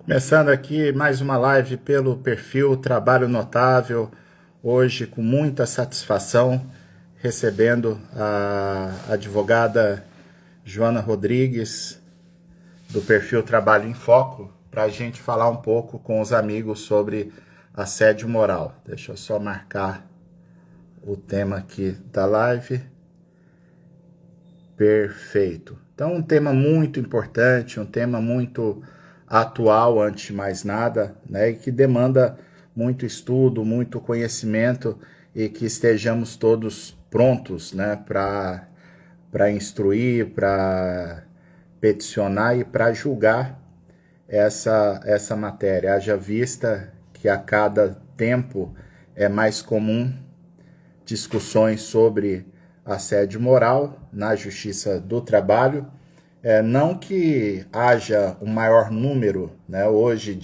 Começando aqui mais uma live pelo perfil Trabalho Notável, hoje com muita satisfação, recebendo a advogada Joana Rodrigues, do perfil Trabalho em Foco, para a gente falar um pouco com os amigos sobre assédio moral. Deixa eu só marcar o tema aqui da live. Perfeito. Então, um tema muito importante, um tema muito atual, antes de mais nada, né, e que demanda muito estudo, muito conhecimento e que estejamos todos prontos, né, para instruir, para peticionar e para julgar essa matéria. Haja vista que a cada tempo é mais comum discussões sobre assédio moral na Justiça do Trabalho. Não que haja um maior número, né, hoje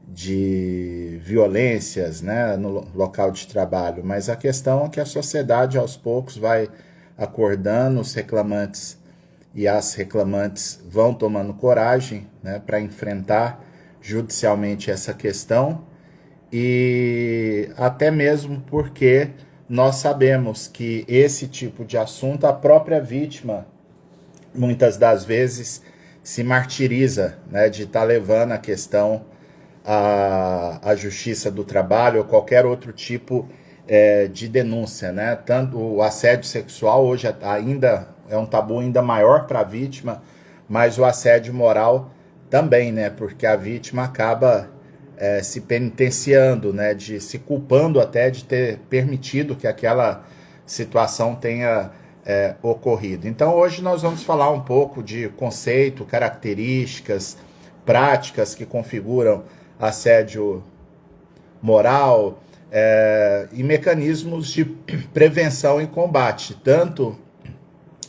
de violências, né, no local de trabalho, mas a questão é que a sociedade aos poucos vai acordando, os reclamantes e as reclamantes vão tomando coragem, né, para enfrentar judicialmente essa questão, e até mesmo porque nós sabemos que esse tipo de assunto, a própria vítima, muitas das vezes, se martiriza, né, de estar levando a questão à Justiça do Trabalho ou qualquer outro tipo de denúncia, né? Tanto o assédio sexual hoje ainda é um tabu ainda maior para a vítima, mas o assédio moral também, né? Porque a vítima acaba se penitenciando, né? De se culpando até de ter permitido que aquela situação tenha ocorrido. Então hoje nós vamos falar um pouco de conceito, características, práticas que configuram assédio moral e mecanismos de prevenção e combate, tanto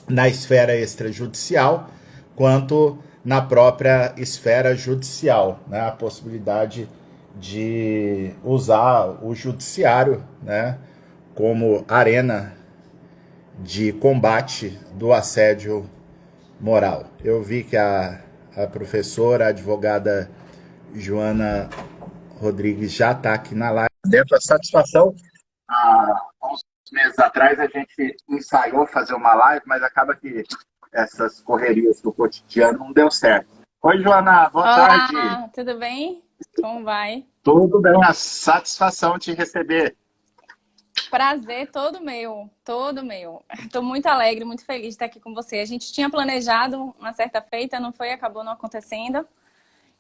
na esfera extrajudicial quanto na própria esfera judicial, né? A possibilidade de usar o judiciário, né, como arena de combate do assédio moral. Eu vi que a professora, a advogada Joana Rodrigues já está aqui na live. Dentro da satisfação, há uns meses atrás a gente ensaiou fazer uma live, mas acaba que essas correrias do cotidiano não deu certo. Oi, Joana, boa tarde. Olá, tudo bem? Como vai? Tudo bem, a satisfação de receber. Prazer todo meu, todo meu. Estou muito alegre, muito feliz de estar aqui com você. A gente tinha planejado uma certa feita, não foi? Acabou não acontecendo.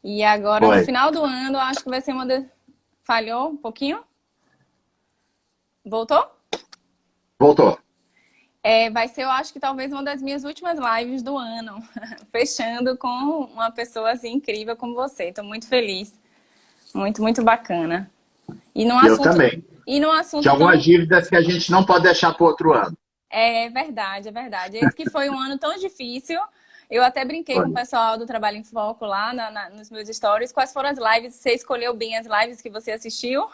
E agora, no Oi. final do ano, acho que vai ser uma... Falhou um pouquinho? Voltou? Voltou. Vai ser, eu acho que talvez uma das minhas últimas lives do ano. Fechando com uma pessoa assim incrível como você. Estou muito feliz. Muito, muito bacana. E num Eu assunto, também. e num Tinha assunto algumas tão... dívidas que a gente não pode deixar para o outro ano. É verdade, é verdade. Esse que foi um ano tão difícil. Eu até brinquei com o Oi. pessoal do Trabalho em Foco lá nos meus stories. Quais foram as lives? Você escolheu bem as lives que você assistiu,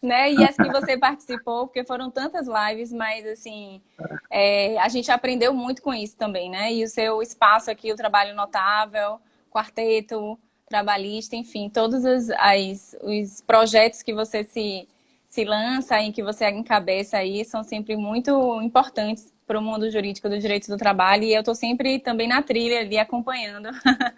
né? E as que você participou, porque foram tantas lives, mas assim, a gente aprendeu muito com isso também, né? E o seu espaço aqui, o Trabalho Notável, Quarteto, Trabalhista, enfim, todos os projetos que você se lança, em que você encabeça aí, são sempre muito importantes para o mundo jurídico do direito do trabalho, e eu estou sempre também na trilha ali acompanhando, Muito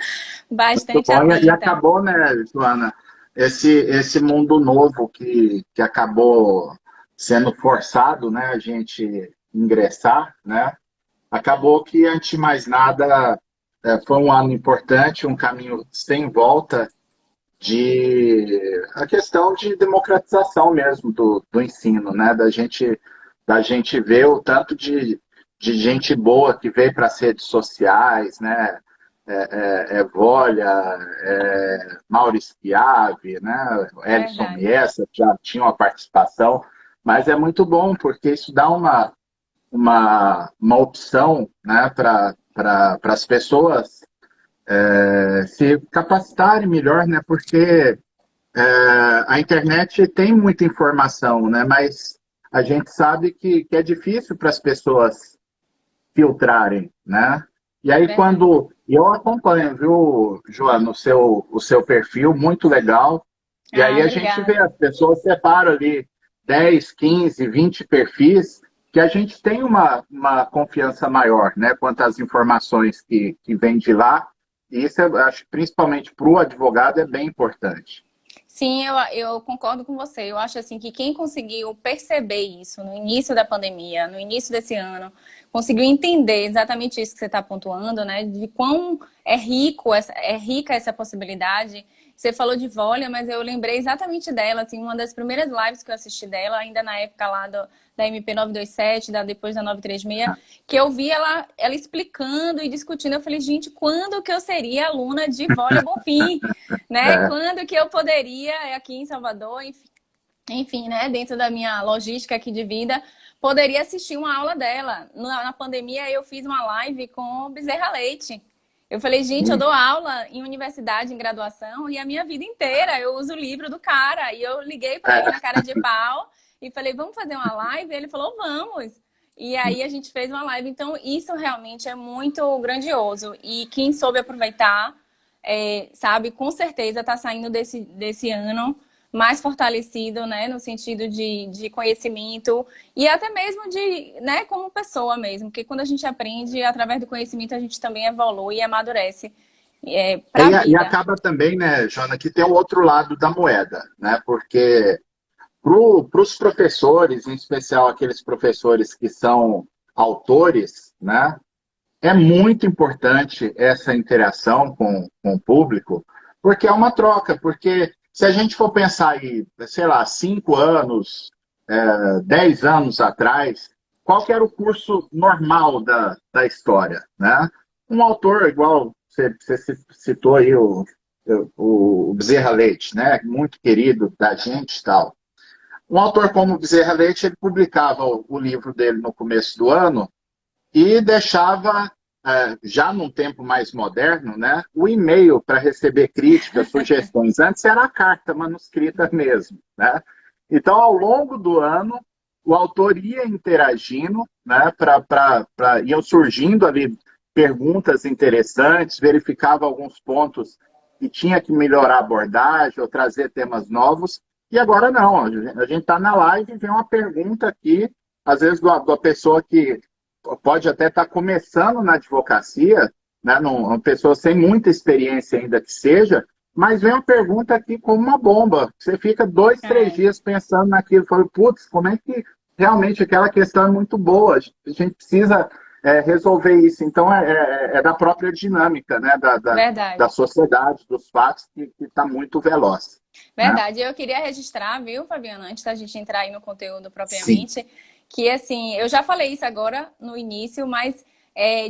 bastante bom. E atenta. acabou, né, Joana, esse mundo novo que acabou sendo forçado, né, a gente ingressar, né, acabou que, antes de mais nada, foi um ano importante, um caminho sem volta de a questão de democratização mesmo do ensino, né, da gente ver o tanto de gente boa que veio para as redes sociais, né, Volha, Maurício Piave, né, Elson Verdade. Miessa, já tinham a participação, mas é muito bom, porque isso dá uma opção, né, para as pessoas se capacitarem melhor, né, porque a internet tem muita informação, né, mas a gente sabe que é difícil para as pessoas filtrarem, né? E aí, Verdade. quando eu acompanho, viu, Joana, o seu perfil, muito legal. E Ah, aí a gente vê, obrigada. as pessoas separam ali 10, 15, 20 perfis, que a gente tem uma confiança maior, né, quanto às informações que vêm de lá. E isso, eu acho, que principalmente para o advogado, é bem importante. Sim, eu concordo com você. Eu acho assim que quem conseguiu perceber isso no início da pandemia, no início desse ano, conseguiu entender exatamente isso que você está pontuando, né? De quão é rica essa possibilidade. Você falou de Volia, mas eu lembrei exatamente dela, assim, uma das primeiras lives que eu assisti dela, ainda na época lá da MP 927, depois da 936, que eu vi ela explicando e discutindo. Eu falei, gente, quando que eu seria aluna de Volia Bonfim? Né? É, Quando que eu poderia, aqui em Salvador, enfim, né, dentro da minha logística aqui de vida, poderia assistir uma aula dela. Na pandemia, eu fiz uma live com Bezerra Leite. Eu falei, gente, eu dou aula em universidade, em graduação, e a minha vida inteira eu uso o livro do cara. E eu liguei para ele na é, cara de pau e falei, vamos fazer uma live? E ele falou, vamos. E aí a gente fez uma live. Então, isso realmente é muito grandioso. E quem soube aproveitar, sabe, com certeza está saindo desse ano mais fortalecido, né, no sentido de conhecimento e até mesmo de, né, como pessoa mesmo, porque quando a gente aprende, através do conhecimento, a gente também evolui e amadurece para a e vida. acaba também, né, Joana, que tem o outro lado da moeda, né? Porque para os professores, em especial aqueles professores que são autores, né? É muito importante essa interação com o público, porque é uma troca, porque se a gente for pensar aí, sei lá, 5 anos, 10 anos atrás, qual que era o curso normal da história, né? Um autor, igual você citou aí, o Bezerra Leite, né? Muito querido da gente e tal. Um autor como Bezerra Leite, ele publicava o livro dele no começo do ano, e deixava, já num tempo mais moderno, né, o e-mail para receber críticas, sugestões. Antes era a carta manuscrita mesmo. Né? Então, ao longo do ano, o autor ia interagindo, né, iam surgindo ali perguntas interessantes, verificava alguns pontos que tinha que melhorar a abordagem ou trazer temas novos. E agora não, a gente está na live e vem uma pergunta aqui, às vezes da pessoa que pode até estar começando na advocacia, né, uma pessoa sem muita experiência ainda que seja, mas vem uma pergunta aqui como uma bomba. Você fica 2, 3 É, dias pensando naquilo, fala, putz, como é que realmente aquela questão é muito boa, a gente precisa resolver isso. Então, é da própria dinâmica, né, da verdade. sociedade, dos fatos, que está muito veloz. Né? Verdade. Eu queria registrar, viu, Fabiana, antes da gente entrar aí no conteúdo Sim. propriamente, que assim, eu já falei isso agora no início, mas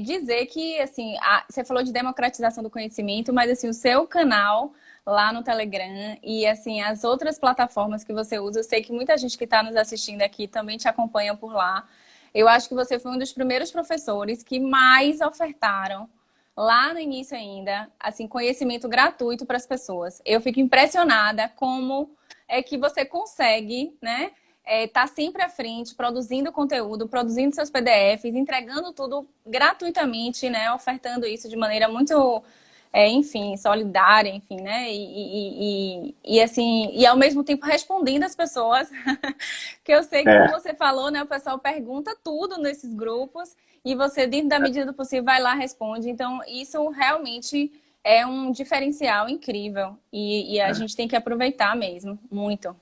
dizer que assim, você falou de democratização do conhecimento, mas assim, o seu canal lá no Telegram e assim, as outras plataformas que você usa, eu sei que muita gente que está nos assistindo aqui também te acompanha por lá. Eu acho que você foi um dos primeiros professores que mais ofertaram lá no início ainda, assim, conhecimento gratuito para as pessoas. Eu fico impressionada como é que você consegue, né, tá sempre à frente, produzindo conteúdo, produzindo seus PDFs, entregando tudo gratuitamente, né, ofertando isso de maneira muito, enfim, solidária, enfim, né, assim, e ao mesmo tempo respondendo as pessoas, que eu sei que, como É, você falou, né, o pessoal pergunta tudo nesses grupos, e você, dentro da medida do possível, vai lá e responde. Então, isso realmente é um diferencial incrível. E a gente tem que aproveitar mesmo, muito.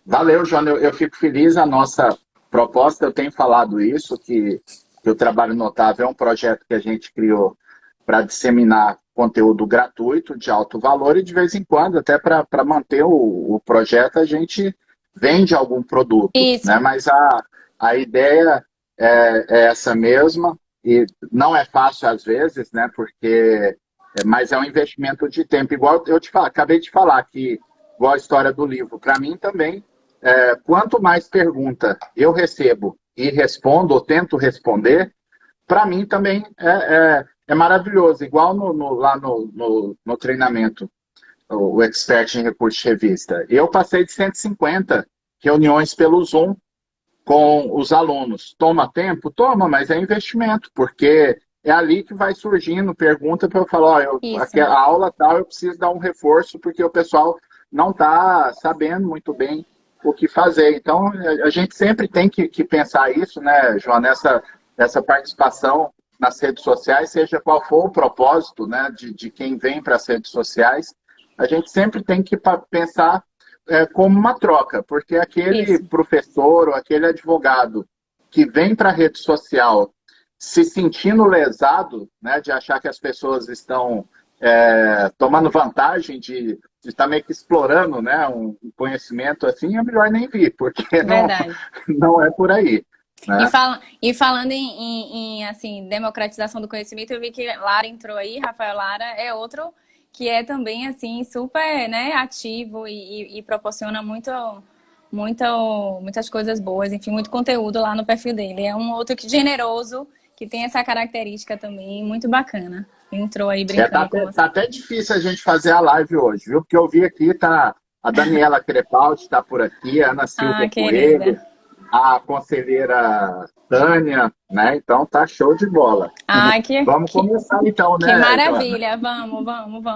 valeu, Joana. Eu fico feliz. A nossa proposta, eu tenho falado isso, que o Trabalho Notável é um projeto que a gente criou para disseminar conteúdo gratuito, de alto valor, e de vez em quando, até para manter o projeto, a gente vende algum produto. Né? Isso, Mas a ideia é essa mesma, e não é fácil às vezes, né? Porque, mas é um investimento de tempo. Igual eu acabei de falar que, igual a história do livro, para mim também quanto mais pergunta eu recebo e respondo, ou tento responder, para mim também é maravilhoso. Igual lá no treinamento, o Expert em Recursos de Revista. Eu passei de 150 reuniões pelo Zoom com os alunos. Toma tempo? Toma, mas é investimento, porque é ali que vai surgindo pergunta para eu falar, ó, Isso, a aula tal eu preciso dar um reforço porque o pessoal não está sabendo muito bem o que fazer. Então, a gente sempre tem que pensar isso, né, João, nessa participação nas redes sociais, seja qual for o propósito, né, de quem vem para as redes sociais, a gente sempre tem que pensar como uma troca, porque aquele isso. professor ou aquele advogado que vem para a rede social se sentindo lesado, né, de achar que as pessoas estão tomando vantagem de estar meio que explorando, né, um conhecimento assim, é melhor nem vir, porque Verdade. não é por aí. E, Né? e falando assim, democratização do conhecimento, eu vi que Lara entrou aí, Rafael Lara é outro que é também assim super, né, ativo e proporciona muitas coisas boas, enfim, muito conteúdo lá no perfil dele. É um outro que generoso, que tem essa característica também muito bacana. Entrou aí brincando com Tá você. até difícil a gente fazer a live hoje, viu? Porque eu vi aqui, tá a Daniela Crepaldi está por aqui, a Ana Ah, Silvia querida. Coelho, a conselheira Tânia, né? Então tá show de bola. Ai, Vamos começar então, que né, Joana? maravilha! Vamos.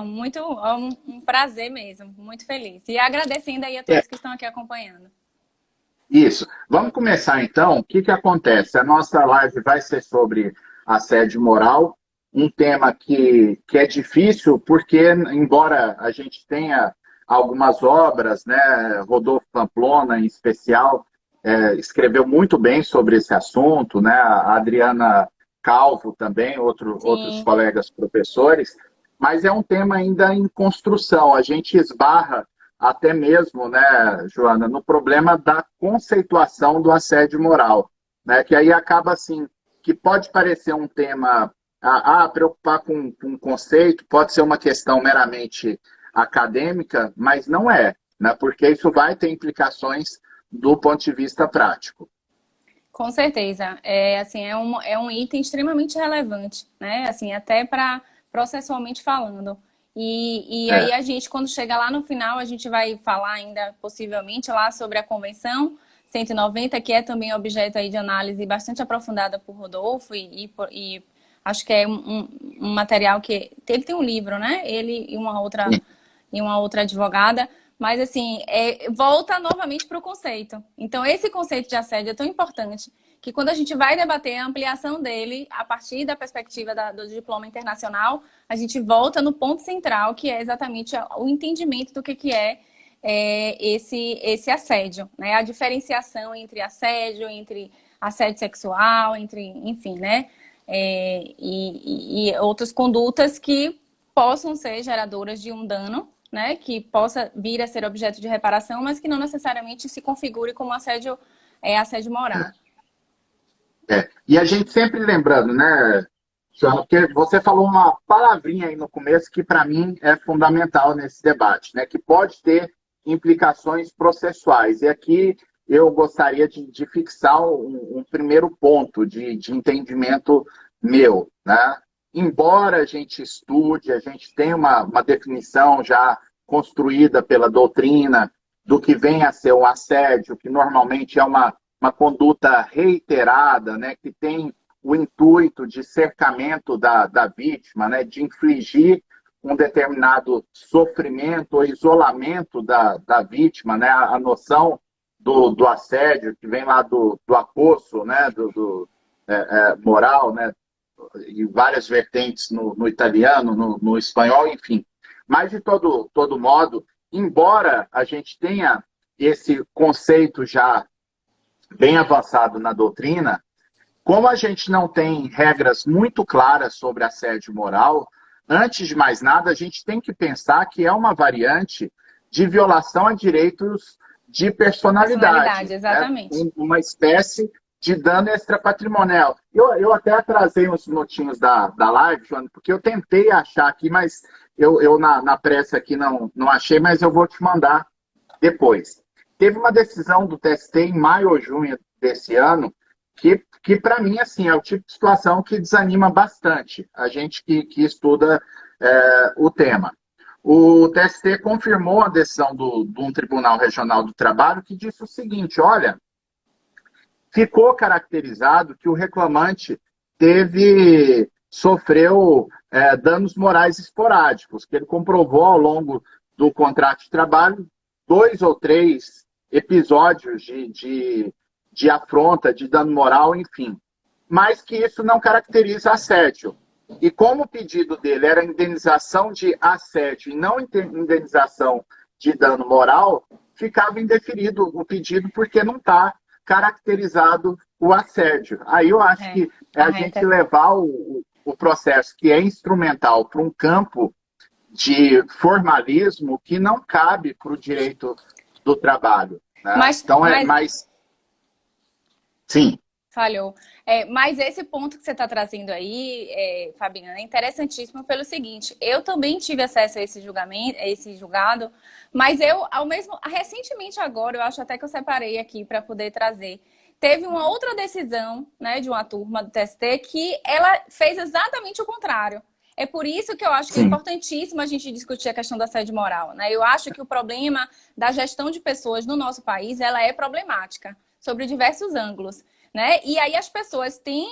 Muito, é um prazer mesmo, muito feliz. E agradecendo aí a É, todos que estão aqui acompanhando. isso. Vamos começar então. O que que acontece? A nossa live vai ser sobre assédio moral, um tema que é difícil, porque, embora a gente tenha algumas obras, né, Rodolfo Pamplona, em especial, escreveu muito bem sobre esse assunto, né, a Adriana Calvo também, outros Sim, colegas professores, mas é um tema ainda em construção. A gente esbarra até mesmo, né, Joana, no problema da conceituação do assédio moral, né, que aí acaba assim, que pode parecer um tema preocupar com um conceito, pode ser uma questão meramente acadêmica, mas não é, né, porque isso vai ter implicações do ponto de vista prático. com certeza. É um item extremamente relevante, né? Assim, até para processualmente falando. E aí É, a gente, quando chega lá no final, a gente vai falar ainda possivelmente lá sobre a Convenção 190, que é também objeto aí de análise bastante aprofundada por Rodolfo e acho que é um material que ele tem um livro, né? Ele e uma outra advogada. Mas, assim, volta novamente para o conceito. Então, esse conceito de assédio é tão importante que quando a gente vai debater a ampliação dele, a partir da perspectiva do diploma internacional, a gente volta no ponto central, que é exatamente o entendimento do que esse assédio, né? A diferenciação entre assédio sexual, enfim, né? E outras condutas que possam ser geradoras de um dano, né, que possa vir a ser objeto de reparação, mas que não necessariamente se configure como assédio moral. E a gente sempre lembrando, né, Joana, porque você falou uma palavrinha aí no começo que para mim é fundamental nesse debate, né, que pode ter implicações processuais. E aqui eu gostaria de fixar um primeiro ponto de entendimento meu, né? Embora a gente estude, a gente tenha uma definição já construída pela doutrina do que vem a ser o assédio, que normalmente é uma conduta reiterada, né, que tem o intuito de cercamento da vítima, né, de infligir um determinado sofrimento ou isolamento da vítima, né, a noção do assédio, que vem lá do acoso, né, moral, né, e várias vertentes no italiano, no espanhol, enfim. Mas, de todo modo, embora a gente tenha esse conceito já bem avançado na doutrina, como a gente não tem regras muito claras sobre assédio moral, antes de mais nada, a gente tem que pensar que é uma variante de violação a direitos de Personalidade, personalidade, né? exatamente. Uma espécie de dano extrapatrimonial. Eu até atrasei uns minutinhos da live, Joana, porque eu tentei achar aqui, mas eu na pressa aqui não achei, mas eu vou te mandar depois. Teve uma decisão do TST em maio ou junho desse ano que para mim, assim, é o tipo de situação que desanima bastante a gente que estuda o tema. O TST confirmou a decisão de um Tribunal Regional do Trabalho que disse o seguinte, olha, ficou caracterizado que o reclamante teve sofreu danos morais esporádicos, que ele comprovou ao longo do contrato de trabalho 2 ou 3 episódios de afronta, de dano moral, enfim. Mas que isso não caracteriza assédio. E como o pedido dele era indenização de assédio e não indenização de dano moral, ficava indeferido o pedido porque não está caracterizado o assédio. Aí eu acho que é a gente levar o processo que é instrumental para um campo de formalismo que não cabe para o direito do trabalho. Né? Então é mais... Sim. Falhou. Mas esse ponto que você está trazendo aí, Fabiana, é interessantíssimo pelo seguinte, eu também tive acesso a esse julgamento, a esse julgado, mas recentemente agora, eu acho até que eu separei aqui para poder trazer, teve uma outra decisão, né, de uma turma do TST que ela fez exatamente o contrário. É por isso que eu acho que é importantíssimo a gente discutir a questão da assédio moral, né? Eu acho que o problema da gestão de pessoas no nosso país, ela é problemática, sobre diversos ângulos. Né? E aí as pessoas têm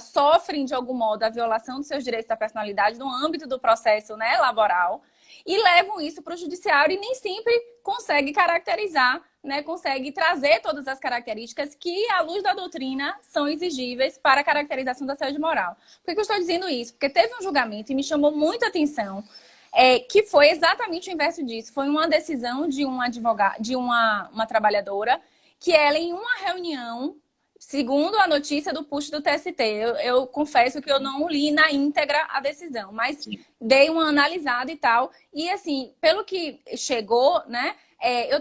sofrem de algum modo a violação dos seus direitos da personalidade no âmbito do processo, né, laboral e levam isso para o judiciário e nem sempre consegue caracterizar, né, consegue trazer todas as características que, à luz da doutrina, são exigíveis para a caracterização da assédio moral. Por que eu estou dizendo isso? Porque teve um julgamento e me chamou muita atenção que foi exatamente o inverso disso. Foi uma decisão de um advogado, de uma trabalhadora que ela, em uma reunião, segundo a notícia do push do TST, eu confesso que eu não li na íntegra a decisão, mas dei uma analisada e tal. E, assim, pelo que chegou, né, eu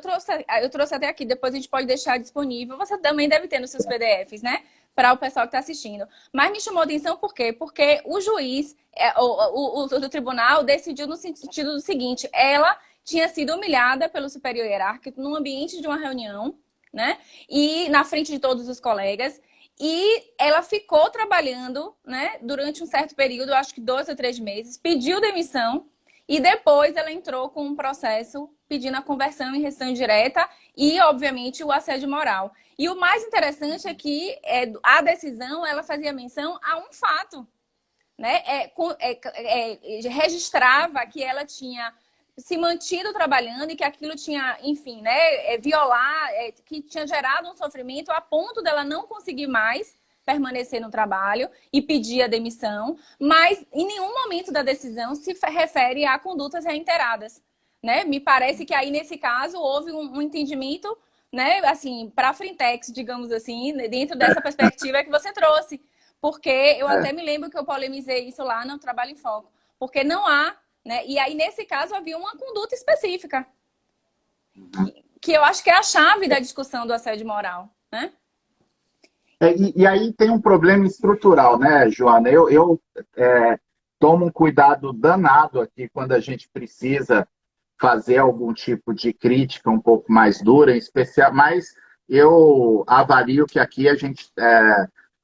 trouxe até aqui, depois a gente pode deixar disponível. Você também deve ter nos seus PDFs, né, para o pessoal que está assistindo. Mas me chamou a atenção por quê? Porque o juiz, o tribunal, decidiu no sentido do seguinte, ela tinha sido humilhada pelo superior hierárquico num ambiente de uma reunião, né? E na frente de todos os colegas, e ela ficou trabalhando, né, durante um certo período, acho que 2 ou 3 meses, pediu demissão e depois ela entrou com um processo pedindo a conversão em restrição direta e, obviamente, o assédio moral. E o mais interessante é que a decisão ela fazia menção a um fato, né? Registrava que ela tinha se mantido trabalhando e que aquilo tinha, enfim, né, que tinha gerado um sofrimento a ponto dela não conseguir mais permanecer no trabalho e pedir a demissão, mas em nenhum momento da decisão se refere a condutas reiteradas, né? Me parece que aí, nesse caso, houve um entendimento, né, assim, para a Frentex, digamos assim, dentro dessa perspectiva que você trouxe, porque eu até me lembro que eu polemizei isso lá no Trabalho em Foco, porque não há, né? E aí, nesse caso, havia uma conduta específica, que eu acho que é a chave da discussão do assédio moral, né? E aí tem um problema estrutural, né, Joana? Eu tomo um cuidado danado aqui quando a gente precisa fazer algum tipo de crítica um pouco mais dura, em especial, mas eu avalio que aqui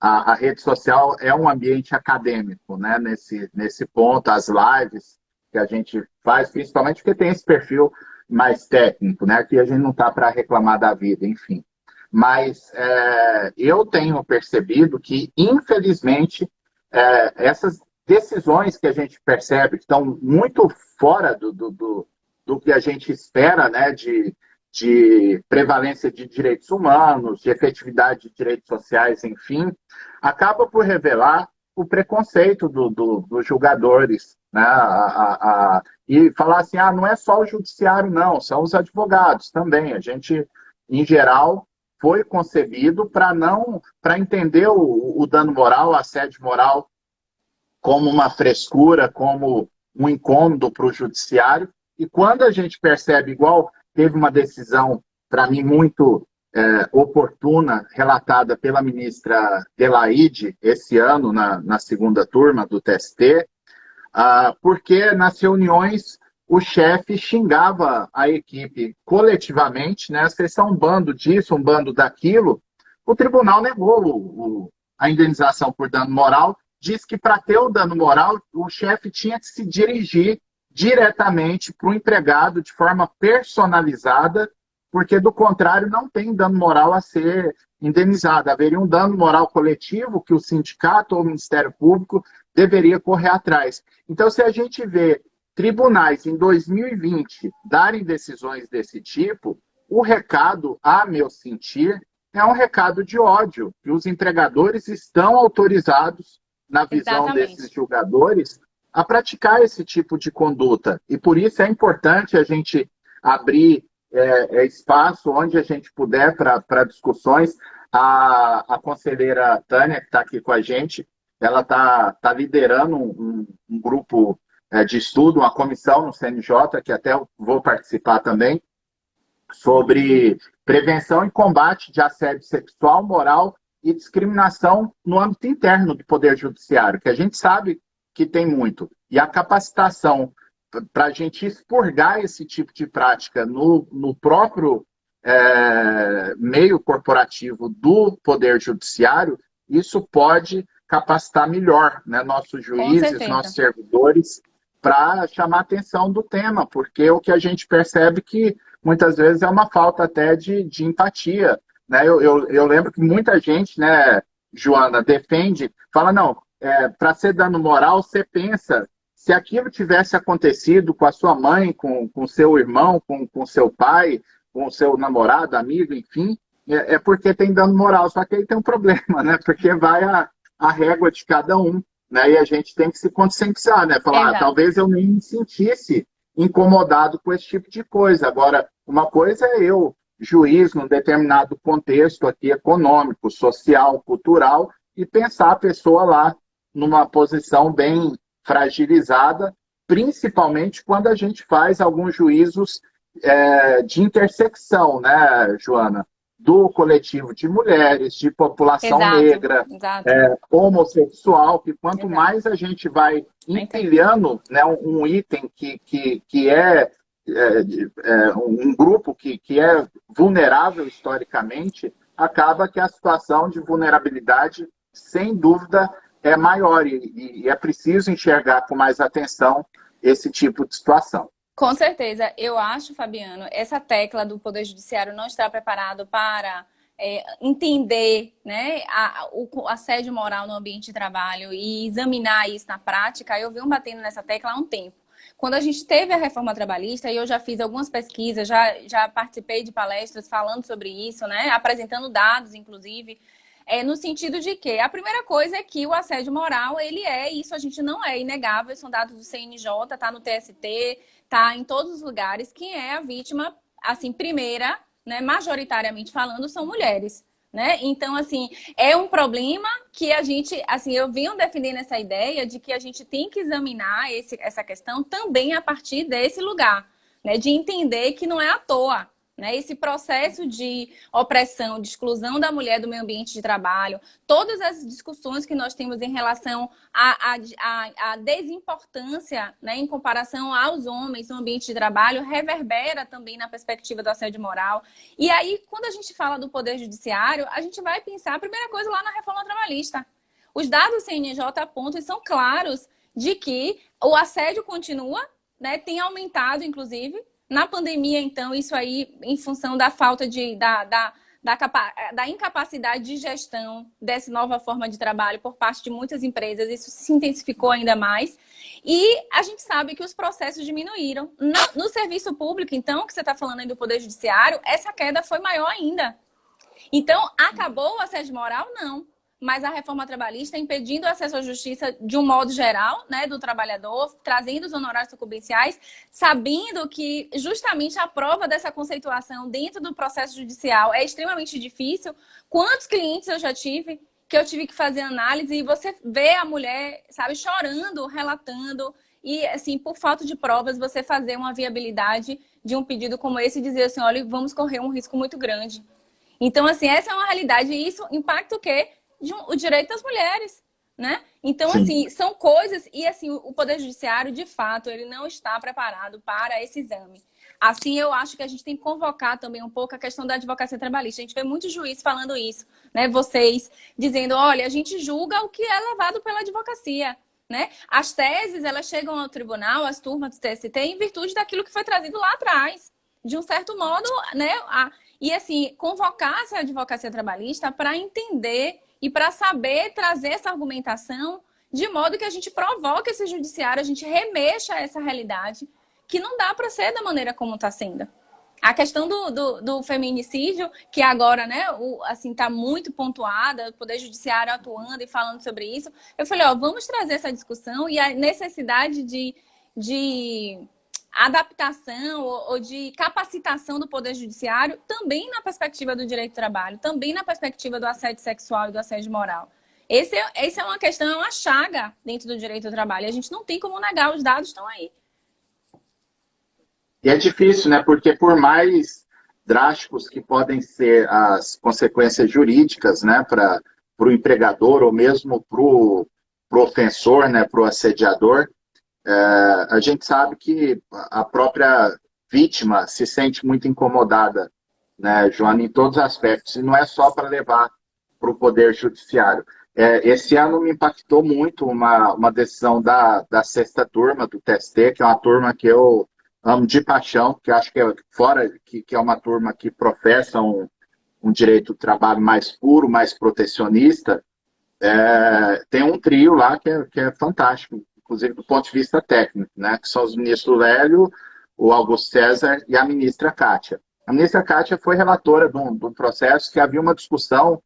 a rede social é um ambiente acadêmico, né? Nesse ponto, as lives que a gente faz, principalmente porque tem esse perfil mais técnico, né? Aqui a gente não está para reclamar da vida, enfim. Mas eu tenho percebido que, infelizmente, essas decisões que a gente percebe que estão muito fora do que a gente espera, né? De prevalência de direitos humanos, de efetividade de direitos sociais, enfim, acaba por revelar o preconceito dos julgadores, né? E falar assim, não é só o judiciário, não, são os advogados também. A gente, em geral, foi concebido para entender o dano moral, o assédio moral, como uma frescura, como um incômodo para o judiciário. E quando a gente percebe, igual teve uma decisão, para mim, muito oportuna, relatada pela ministra Delaide, esse ano, na segunda turma do TST, porque nas reuniões o chefe xingava a equipe coletivamente, né? Vocês são um bando disso, um bando daquilo. O tribunal negou a indenização por dano moral, diz que para ter o dano moral, o chefe tinha que se dirigir diretamente para o empregado de forma personalizada porque do contrário não tem dano moral a ser indenizado. Haveria um dano moral coletivo que o sindicato ou o Ministério Público deveria correr atrás. Então, se a gente vê tribunais em 2020 darem decisões desse tipo, o recado, a meu sentir, é um recado de ódio, que os empregadores estão autorizados, na visão desses julgadores, a praticar esse tipo de conduta. E por isso é importante a gente abrir espaço onde a gente puder para discussões. A conselheira Tânia, que está aqui com a gente, ela está liderando um grupo de estudo, uma comissão no CNJ, que até eu vou participar também, sobre prevenção e combate de assédio sexual, moral e discriminação no âmbito interno do Poder Judiciário, que a gente sabe que tem muito. E a capacitação para a gente expurgar esse tipo de prática no próprio meio corporativo do Poder Judiciário, isso pode capacitar melhor, né, nossos juízes, nossos servidores, para chamar a atenção do tema, porque o que a gente percebe que muitas vezes é uma falta até de empatia. Né? Eu lembro que muita gente, né, Joana, defende, fala, não, para ser dano moral, você pensa, se aquilo tivesse acontecido com a sua mãe, com seu irmão, com seu pai, com seu namorado, amigo, enfim, é porque tem dano moral. Só que aí tem um problema, né? Porque vai a régua de cada um, né? E a gente tem que se conscientizar, né? Falar, talvez eu nem me sentisse incomodado com esse tipo de coisa. Agora, uma coisa é eu, juiz, num determinado contexto aqui econômico, social, cultural, e pensar a pessoa lá numa posição bem fragilizada, principalmente quando a gente faz alguns juízos de intersecção, né, Joana? Do coletivo de mulheres, de população negra, homossexual, que quanto mais a gente vai empilhando, né, um item que é um grupo que é vulnerável historicamente, acaba que a situação de vulnerabilidade, sem dúvida, é maior e é preciso enxergar com mais atenção esse tipo de situação. Com certeza. Eu acho, Fabiano, essa tecla do Poder Judiciário não estar preparado para entender, né, o assédio moral no ambiente de trabalho e examinar isso na prática. Eu venho batendo nessa tecla há um tempo. Quando a gente teve a reforma trabalhista, e eu já fiz algumas pesquisas, já participei de palestras falando sobre isso, né, apresentando dados, inclusive, no sentido de que a primeira coisa é que o assédio moral, isso a gente não é inegável, são dados do CNJ, tá no TST, tá em todos os lugares. Quem é a vítima, assim, primeira, né, majoritariamente falando, são mulheres, né? Então, assim, é um problema que a gente, assim, eu venho defendendo essa ideia de que a gente tem que examinar essa questão também a partir desse lugar, né, de entender que não é à toa. Né, esse processo de opressão, de exclusão da mulher do meio ambiente de trabalho, todas as discussões que nós temos em relação à desimportância, né, em comparação aos homens no ambiente de trabalho, reverbera também na perspectiva do assédio moral. E aí, quando a gente fala do Poder Judiciário, a gente vai pensar a primeira coisa lá na reforma trabalhista. Os dados do CNJ apontam e são claros de que o assédio continua, né, tem aumentado, inclusive. Na pandemia, então, isso aí, em função da falta da incapacidade de gestão dessa nova forma de trabalho por parte de muitas empresas, isso se intensificou ainda mais. E a gente sabe que os processos diminuíram. No serviço público, então, que você está falando aí do Poder Judiciário, essa queda foi maior ainda. Então, acabou o assédio moral? Não. Mas a reforma trabalhista impedindo o acesso à justiça de um modo geral, né, do trabalhador, trazendo os honorários sucumbenciais, sabendo que justamente a prova dessa conceituação dentro do processo judicial é extremamente difícil. Quantos clientes eu já tive que eu tive que fazer análise e você vê a mulher, sabe, chorando, relatando e, assim, por falta de provas, você fazer uma viabilidade de um pedido como esse e dizer assim, olha, vamos correr um risco muito grande. Então, assim, essa é uma realidade e isso impacta o quê? O direito das mulheres, né? Então, sim, assim, são coisas... E, assim, o Poder Judiciário, de fato, ele não está preparado para esse exame. Assim, eu acho que a gente tem que convocar também um pouco a questão da advocacia trabalhista. A gente vê muitos juízes falando isso, né? Vocês dizendo, olha, a gente julga o que é levado pela advocacia, né? As teses, elas chegam ao tribunal, as turmas do TST, em virtude daquilo que foi trazido lá atrás. de um certo modo, né, e assim, convocar essa advocacia trabalhista para entender e para saber trazer essa argumentação de modo que a gente provoque esse judiciário, a gente remexa essa realidade, que não dá para ser da maneira como está sendo. A questão do feminicídio, que agora, né, assim, está muito pontuada, o Poder Judiciário atuando e falando sobre isso. Eu falei, ó, vamos trazer essa discussão e a necessidade de adaptação ou de capacitação do Poder Judiciário também na perspectiva do direito do trabalho, também na perspectiva do assédio sexual e do assédio moral. Essa é uma questão, é uma chaga dentro do direito do trabalho. A gente não tem como negar, os dados estão aí. E é difícil, né? Porque por mais drásticos que podem ser as consequências jurídicas, né, para o empregador ou mesmo para o ofensor, né, para o assediador, a gente sabe que a própria vítima se sente muito incomodada, né, Joana, em todos os aspectos. E não é só para levar para o Poder Judiciário. Esse ano me impactou muito uma decisão da sexta turma do TST, que é uma turma que eu amo de paixão, que acho que é fora que é uma turma que professa um direito do trabalho mais puro, mais protecionista. Tem um trio lá que é fantástico, inclusive do ponto de vista técnico, né? Que são os ministros Lélio, o Augusto César e a ministra Kátia. A ministra Kátia foi relatora de um processo que havia uma discussão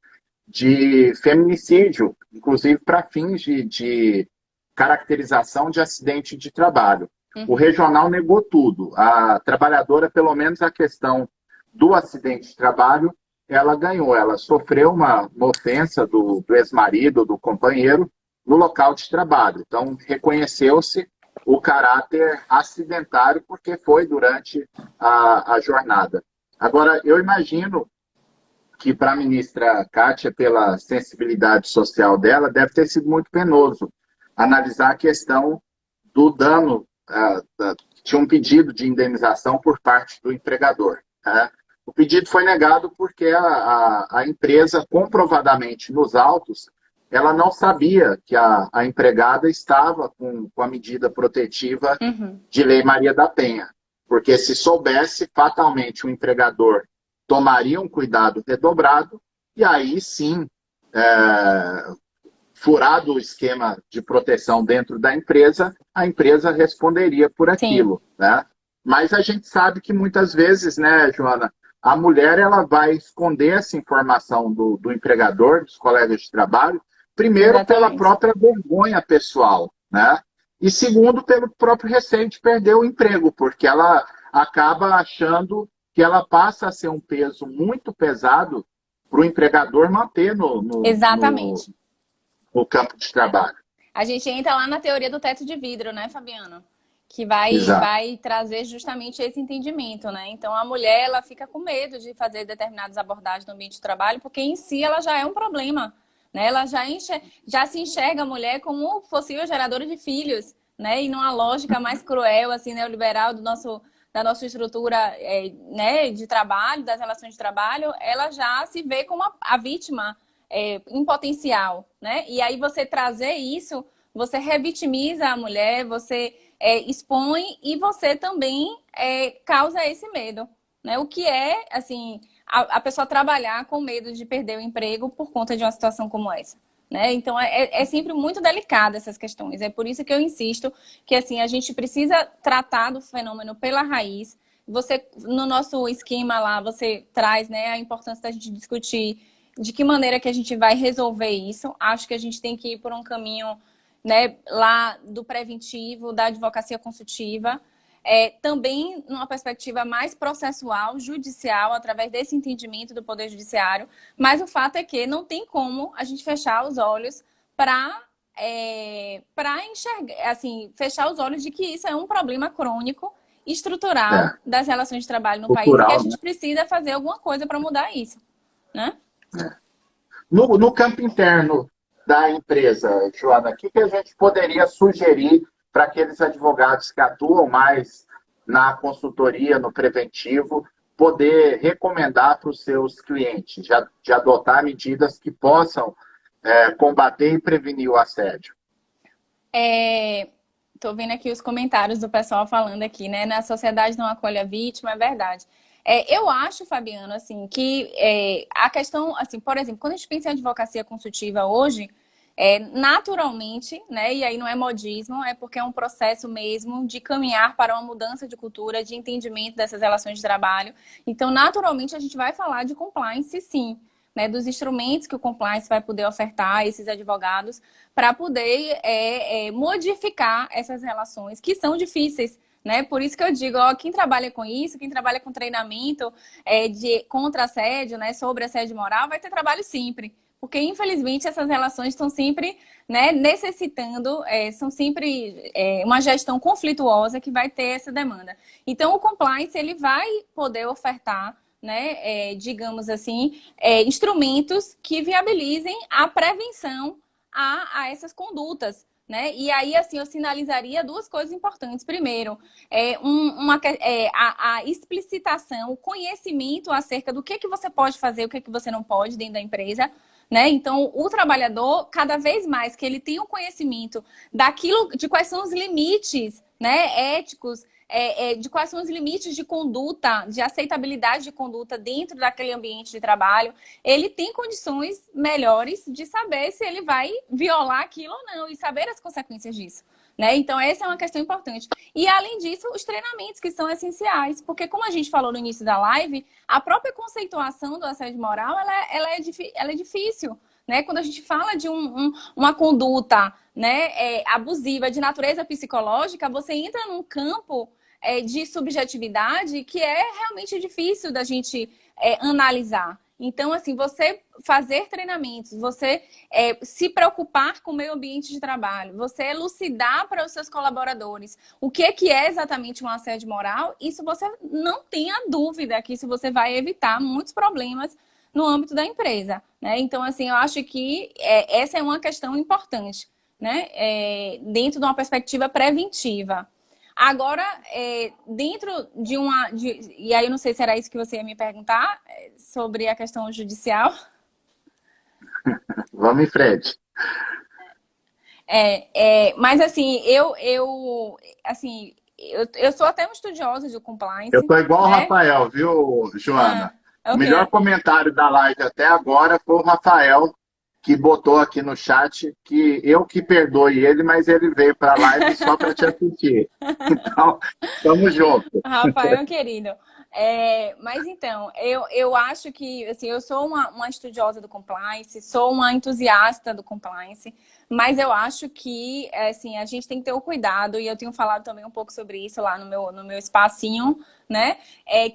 de feminicídio, inclusive para fins de caracterização de acidente de trabalho. O regional negou tudo. A trabalhadora, pelo menos a questão do acidente de trabalho, ela ganhou. Ela sofreu uma ofensa do ex-marido, do companheiro, no local de trabalho. Então, reconheceu-se o caráter acidentário porque foi durante a jornada. Agora, eu imagino que para a ministra Kátia, pela sensibilidade social dela, deve ter sido muito penoso analisar a questão do dano. Tinha um pedido de indenização por parte do empregador. Né? O pedido foi negado porque a empresa, comprovadamente nos autos, ela não sabia que a empregada estava com a medida protetiva de Lei Maria da Penha. Porque se soubesse, fatalmente o empregador tomaria um cuidado redobrado e aí sim, furado o esquema de proteção dentro da empresa, a empresa responderia por aquilo. Né? Mas a gente sabe que muitas vezes, né, Joana, a mulher ela vai esconder essa informação do empregador, dos colegas de trabalho, primeiro pela própria vergonha pessoal, né? E segundo, pelo próprio receio de perder o emprego, porque ela acaba achando que ela passa a ser um peso muito pesado para o empregador manter no campo de trabalho. A gente entra lá na teoria do teto de vidro, né, Fabiano? Que vai trazer justamente esse entendimento, né? Então, a mulher, ela fica com medo de fazer determinadas abordagens no ambiente de trabalho, porque em si ela já é um problema, né? Ela já se enxerga a mulher como possível geradora de filhos, né? E numa lógica mais cruel, assim, neoliberal da nossa estrutura né, de trabalho, das relações de trabalho, ela já se vê como a vítima em potencial, né? E aí você trazer isso, você revitimiza a mulher, você expõe e você também causa esse medo, né? O que é, assim, a pessoa trabalhar com medo de perder o emprego por conta de uma situação como essa. Né? Então, é sempre muito delicada essas questões. É por isso que eu insisto que assim, a gente precisa tratar do fenômeno pela raiz. No nosso esquema lá, você traz, né, a importância da gente discutir de que maneira que a gente vai resolver isso. Acho que a gente tem que ir por um caminho, né, lá do preventivo, da advocacia consultiva. Também numa perspectiva mais processual, judicial, através desse entendimento do Poder Judiciário. Mas o fato é que não tem como a gente fechar os olhos para enxergar, assim, fechar os olhos de que isso é um problema crônico, estrutural das relações de trabalho no país e que a gente precisa fazer alguma coisa para mudar isso. Né? No campo interno da empresa, Joana, o que a gente poderia sugerir para aqueles advogados que atuam mais na consultoria, no preventivo, poder recomendar para os seus clientes, de adotar medidas que possam combater e prevenir o assédio? Tô vendo aqui os comentários do pessoal falando aqui, né? Na sociedade não acolhe a vítima, é verdade. Eu acho, Fabiano, assim, que a questão, assim, por exemplo, quando a gente pensa em advocacia consultiva hoje, naturalmente, né? E aí não é modismo, é porque é um processo mesmo de caminhar para uma mudança de cultura, de entendimento dessas relações de trabalho. Então, naturalmente, a gente vai falar de compliance, sim. Né, dos instrumentos que o compliance vai poder ofertar a esses advogados para poder modificar essas relações que são difíceis, né? Por isso que eu digo, ó, quem trabalha com isso, quem trabalha com treinamento de contra assédio, né, sobre assédio moral, vai ter trabalho sempre. Porque, infelizmente, essas relações estão sempre, né, necessitando, são sempre uma gestão conflituosa que vai ter essa demanda. Então, o compliance, ele vai poder ofertar, né, digamos assim, instrumentos que viabilizem a prevenção a essas condutas, né? E aí, assim, eu sinalizaria duas coisas importantes. Primeiro, a explicitação, o conhecimento acerca do que você pode fazer, o que você não pode dentro da empresa, né? Então, o trabalhador, cada vez mais que ele tem um conhecimento daquilo, de quais são os limites, né, éticos, de quais são os limites de conduta, de aceitabilidade de conduta dentro daquele ambiente de trabalho, ele tem condições melhores de saber se ele vai violar aquilo ou não e saber as consequências disso. Né? Então, essa é uma questão importante. E, além disso, os treinamentos que são essenciais. Porque, como a gente falou no início da live, a própria conceituação do assédio moral, ela é difícil. Né? Quando a gente fala de uma conduta, né, abusiva de natureza psicológica, você entra num campo de subjetividade que é realmente difícil da gente analisar. Então, assim, você fazer treinamentos, você se preocupar com o meio ambiente de trabalho, você elucidar para os seus colaboradores o que é exatamente um assédio moral, isso você não tenha dúvida que isso você vai evitar muitos problemas no âmbito da empresa. Né? Então, assim, eu acho que essa é uma questão importante, né? Dentro de uma perspectiva preventiva. Agora, dentro de e aí eu não sei se era isso que você ia me perguntar, sobre a questão judicial. Vamos em frente. Mas assim, eu sou até uma estudiosa de compliance. Eu tô igual o né? Rafael, viu, Joana? O Ok. melhor comentário da live até agora foi o Rafael, que botou aqui no chat que eu que perdoe ele, mas ele veio para a live só para te assistir. Então, tamo junto. Rafael, querido. Mas então, eu acho que assim, eu sou uma estudiosa do compliance, sou uma entusiasta do compliance, mas eu acho que assim, a gente tem que ter o cuidado, e eu tenho falado também um pouco sobre isso lá no meu espacinho, né?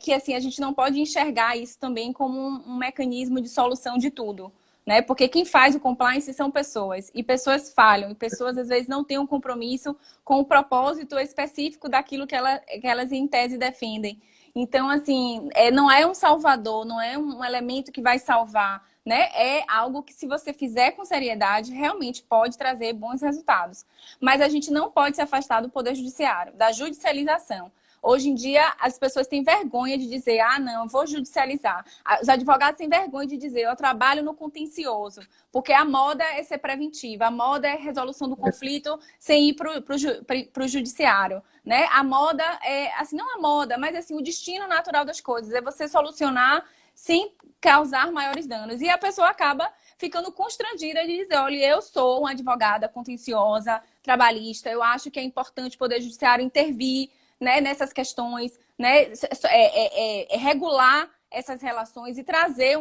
Que assim, a gente não pode enxergar isso também como um mecanismo de solução de tudo. Né? Porque quem faz o compliance são pessoas, e pessoas falham, e pessoas às vezes não têm um compromisso com o propósito específico daquilo que elas em tese defendem. Então, assim, não é um salvador, não é um elemento que vai salvar, né? É algo que, se você fizer com seriedade, realmente pode trazer bons resultados. Mas a gente não pode se afastar do poder judiciário, da judicialização. Hoje em dia, as pessoas têm vergonha de dizer, não, eu vou judicializar. Os advogados têm vergonha de dizer, eu trabalho no contencioso, porque a moda é ser preventiva, a moda é resolução do conflito sem ir para o judiciário. Né? A moda assim, não a moda, mas assim, o destino natural das coisas, é você solucionar sem causar maiores danos. E a pessoa acaba ficando constrangida de dizer, olha, eu sou uma advogada contenciosa, trabalhista, eu acho que é importante o Poder Judiciário intervir, né, nessas questões, né, regular essas relações e trazer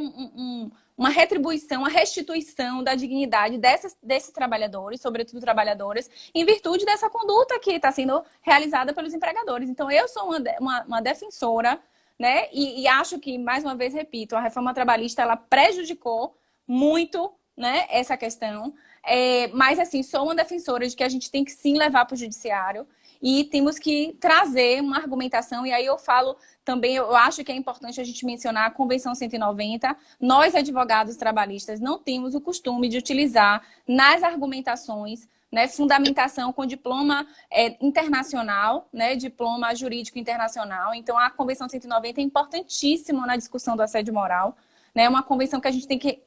uma retribuição, uma restituição da dignidade desses trabalhadores, sobretudo trabalhadoras, em virtude dessa conduta que está sendo realizada pelos empregadores. Então, eu sou uma defensora, né, e acho que, mais uma vez, repito, a reforma trabalhista ela prejudicou muito, né, essa questão, mas, assim, sou uma defensora de que a gente tem que, sim, levar para o judiciário. E temos que trazer uma argumentação, e aí eu falo também, eu acho que é importante a gente mencionar a Convenção 190. Nós, advogados trabalhistas, não temos o costume de utilizar nas argumentações, né, fundamentação com diploma internacional, né, diploma jurídico internacional. Então, a Convenção 190 é importantíssima na discussão do assédio moral. Né, é uma convenção que a gente tem que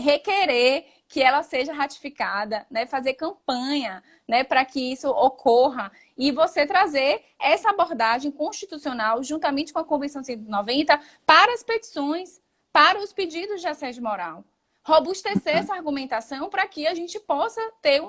requerer que ela seja ratificada, né? Fazer campanha, né? Para que isso ocorra e você trazer essa abordagem constitucional juntamente com a Convenção 190 para as petições, para os pedidos de assédio moral. Robustecer essa argumentação para que a gente possa ter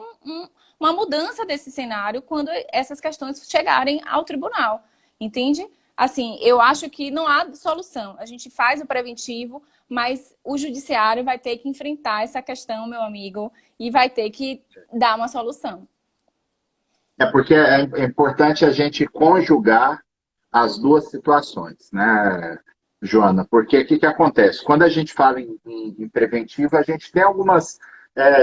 uma mudança desse cenário quando essas questões chegarem ao tribunal, entende? Assim, eu acho que não há solução. A gente faz o preventivo, mas o judiciário vai ter que enfrentar essa questão, meu amigo, e vai ter que dar uma solução. É porque é importante a gente conjugar as duas situações, né, Joana? Porque o que acontece? Quando a gente fala em preventivo, a gente tem algumas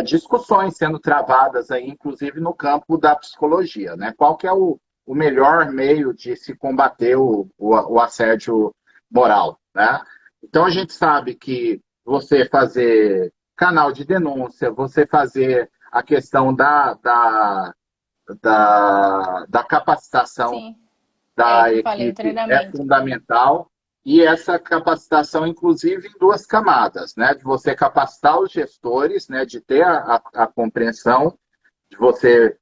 discussões sendo travadas aí, inclusive no campo da psicologia, né? Qual que é o melhor meio de se combater o assédio moral, né? Então a gente sabe que você fazer canal de denúncia, você fazer a questão da capacitação Sim, da que eu falei, o equipe é treinamento. fundamental, e essa capacitação, inclusive, em duas camadas, né? De você capacitar os gestores, né? De ter a compreensão, de você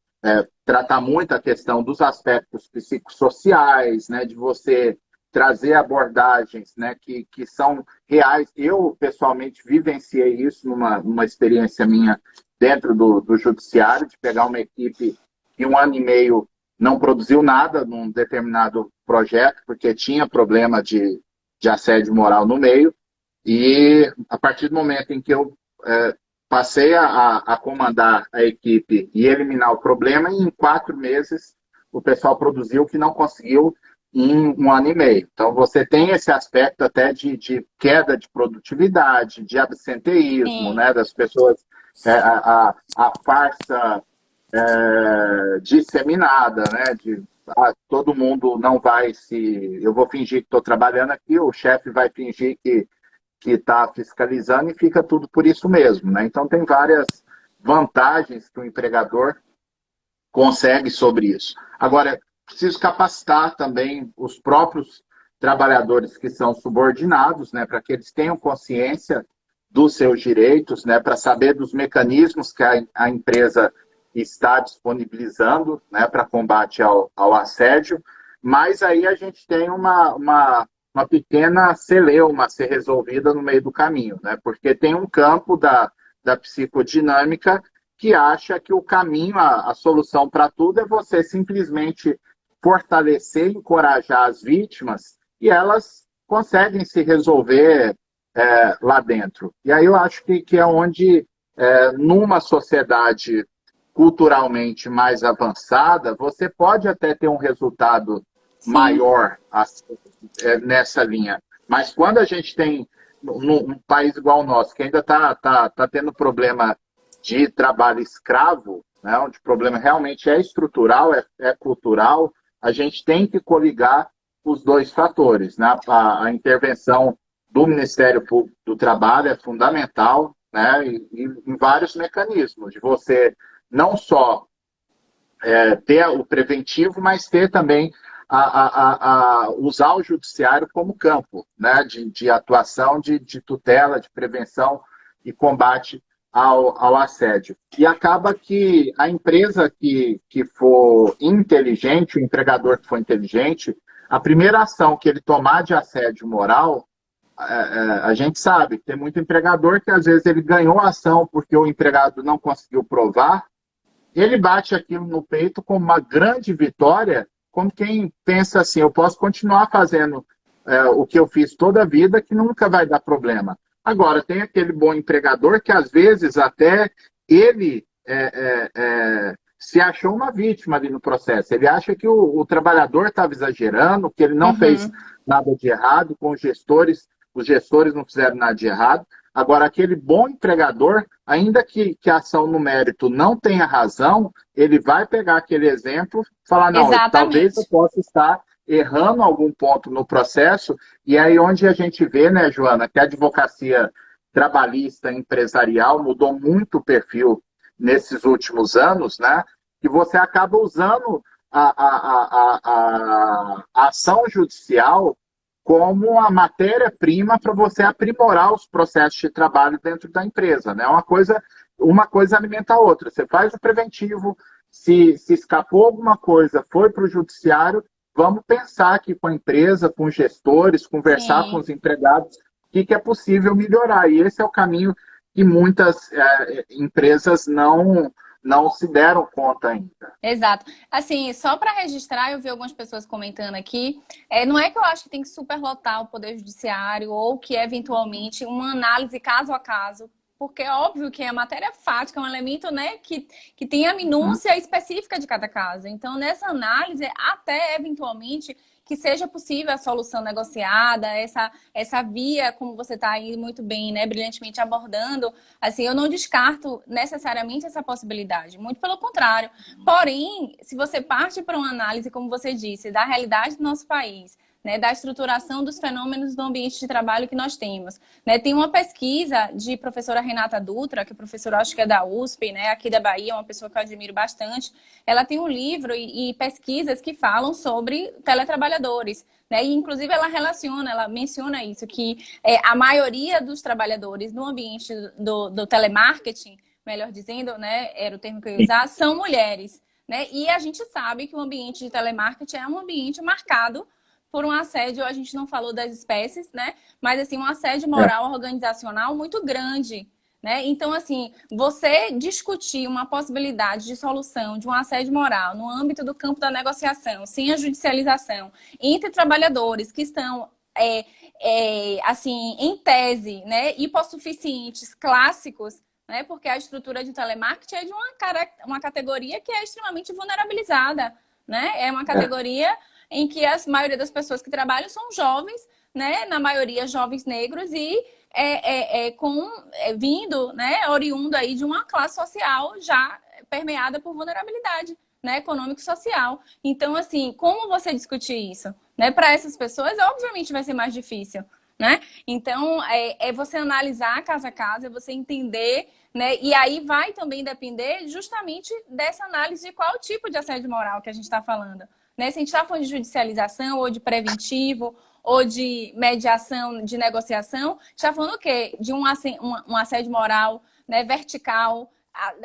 tratar muito a questão dos aspectos psicossociais, né? De você trazer abordagens, né? Que são reais. Eu, pessoalmente, vivenciei isso numa experiência minha dentro do judiciário, de pegar uma equipe que 1 ano e meio não produziu nada num determinado projeto, porque tinha problema de assédio moral no meio, e a partir do momento em que eu passei a comandar a equipe e eliminar o problema, em 4 meses o pessoal produziu o que não conseguiu em 1 ano e meio. Então você tem esse aspecto até de queda de produtividade, de absenteísmo, Sim, né, das pessoas, a farsa disseminada, né? Todo mundo não vai se. Eu vou fingir que estou trabalhando aqui, o chefe vai fingir que está fiscalizando e fica tudo por isso mesmo, né? Então tem várias vantagens que o empregador consegue sobre isso. Agora, preciso capacitar também os próprios trabalhadores que são subordinados, né? Para que eles tenham consciência dos seus direitos, né? Para saber dos mecanismos que a empresa está disponibilizando, né, para combate ao assédio, mas aí a gente tem uma pequena celeuma a ser resolvida no meio do caminho, né, porque tem um campo da psicodinâmica que acha que o caminho, a solução para tudo é você simplesmente fortalecer, encorajar as vítimas e elas conseguem se resolver lá dentro. E aí eu acho que é onde, numa sociedade culturalmente mais avançada, você pode até ter um resultado sim, maior nessa linha. Mas quando a gente tem num país igual o nosso, que ainda está tendo problema de trabalho escravo, né, onde o problema realmente é estrutural, é cultural, a gente tem que coligar os dois fatores, né? A intervenção do Ministério Público do Trabalho é fundamental, né? E em vários mecanismos, de você não só ter o preventivo, mas ter também usar o judiciário como campo, né, de atuação, de tutela, de prevenção e combate ao assédio. E acaba que a empresa que for inteligente, o empregador que for inteligente, a primeira ação que ele tomar de assédio moral, a gente sabe que tem muito empregador que às vezes ele ganhou a ação porque o empregado não conseguiu provar, ele bate aquilo no peito como uma grande vitória, como quem pensa assim, eu posso continuar fazendo o que eu fiz toda a vida, que nunca vai dar problema. Agora, tem aquele bom empregador que, às vezes, até ele se achou uma vítima ali no processo. Ele acha que o trabalhador estava exagerando, que ele não fez nada de errado com os gestores não fizeram nada de errado. Agora, aquele bom empregador, ainda que a ação no mérito não tenha razão, ele vai pegar aquele exemplo e falar, não, talvez eu exatamente. possa estar errando algum ponto no processo, e aí onde a gente vê, né, Joana, que a advocacia trabalhista empresarial mudou muito o perfil nesses últimos anos, né, que você acaba usando a ação judicial como a matéria-prima para você aprimorar os processos de trabalho dentro da empresa, né? É uma coisa uma coisa alimenta a outra. Você faz o preventivo, se escapou alguma coisa, foi para o judiciário, vamos pensar aqui com a empresa, com os gestores, conversar com Sim. os empregados, o que é possível melhorar. E esse é o caminho que muitas empresas não se deram conta ainda. Exato. Assim, só para registrar, eu vi algumas pessoas comentando aqui, não é que eu acho que tem que superlotar o Poder Judiciário ou que, eventualmente, uma análise caso a caso, porque é óbvio que a matéria fática é um elemento, né, que tem a minúcia específica de cada caso. Então, nessa análise, até, eventualmente, que seja possível a solução negociada, essa via, como você está aí muito bem, né, brilhantemente abordando, assim, eu não descarto necessariamente essa possibilidade, muito pelo contrário. Porém, se você parte para uma análise, como você disse, da realidade do nosso país, né, da estruturação dos fenômenos do ambiente de trabalho que nós temos, né, tem uma pesquisa de professora Renata Dutra, que é professora, acho que é da USP, né, aqui da Bahia, uma pessoa que eu admiro bastante. Ela tem um livro e pesquisas que falam sobre teletrabalhadores, né, e inclusive ela menciona isso, que a maioria dos trabalhadores no ambiente do telemarketing, melhor dizendo, né, era o termo que eu ia usar, são mulheres, né, e a gente sabe que o ambiente de telemarketing é um ambiente marcado por um assédio, a gente não falou das espécies, né? Mas, assim, um assédio moral organizacional muito grande, né? Então, assim, você discutir uma possibilidade de solução de um assédio moral no âmbito do campo da negociação, sem a judicialização, entre trabalhadores que estão, assim, em tese, né, hipossuficientes, clássicos, né? Porque a estrutura de telemarketing é de uma categoria que é extremamente vulnerabilizada, né? É uma categoria em que a maioria das pessoas que trabalham são jovens, né? Na maioria jovens negros e vindo, né? Oriundo aí de uma classe social já permeada por vulnerabilidade, né? Econômico-social. Então, assim, como você discutir isso, né? Para essas pessoas, obviamente vai ser mais difícil, né? Então, é você analisar casa a casa, é você entender, né? E aí vai também depender justamente dessa análise de qual tipo de assédio moral que a gente está falando. Né? Se a gente está falando de judicialização, ou de preventivo, ou de mediação, de negociação, a gente está falando o quê? De um assédio moral, né, vertical,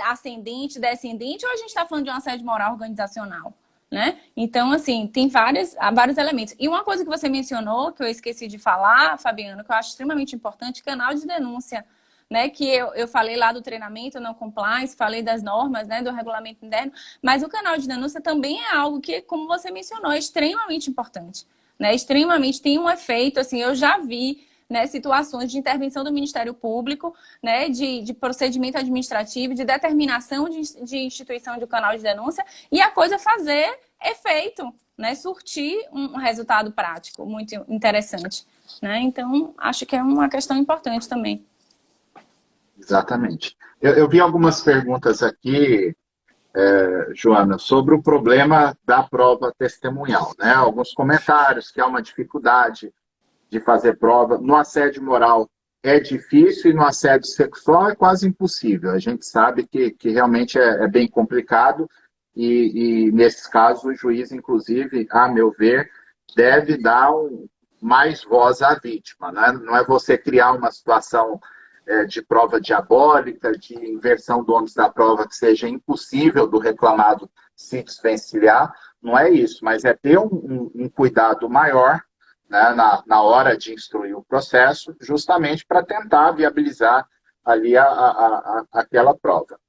ascendente, descendente, ou a gente está falando de um assédio moral organizacional? Né? Então, assim, tem vários elementos. E uma coisa que você mencionou, que eu esqueci de falar, Fabiano, que eu acho extremamente importante, canal de denúncia. Né, que eu falei lá do treinamento não compliance, falei das normas, né, do regulamento interno, mas o canal de denúncia também é algo que, como você mencionou, é extremamente importante, né, extremamente, tem um efeito, assim, eu já vi, né, situações de intervenção do Ministério Público, né, de procedimento administrativo, de determinação de instituição de um canal de denúncia, e a coisa fazer efeito, né, surtir um resultado prático muito interessante, né, então acho que é uma questão importante também. Exatamente. Eu vi algumas perguntas aqui, Joana, sobre o problema da prova testemunhal, né? Alguns comentários que há uma dificuldade de fazer prova. No assédio moral é difícil e no assédio sexual é quase impossível. A gente sabe que realmente é bem complicado e nesses casos, o juiz, inclusive, a meu ver, deve dar mais voz à vítima, né? Não é você criar uma situação de prova diabólica, de inversão do ônus da prova que seja impossível do reclamado se desvencilhar, não é isso, mas é ter um cuidado maior, né, na hora de instruir o processo, justamente para tentar viabilizar ali aquela prova.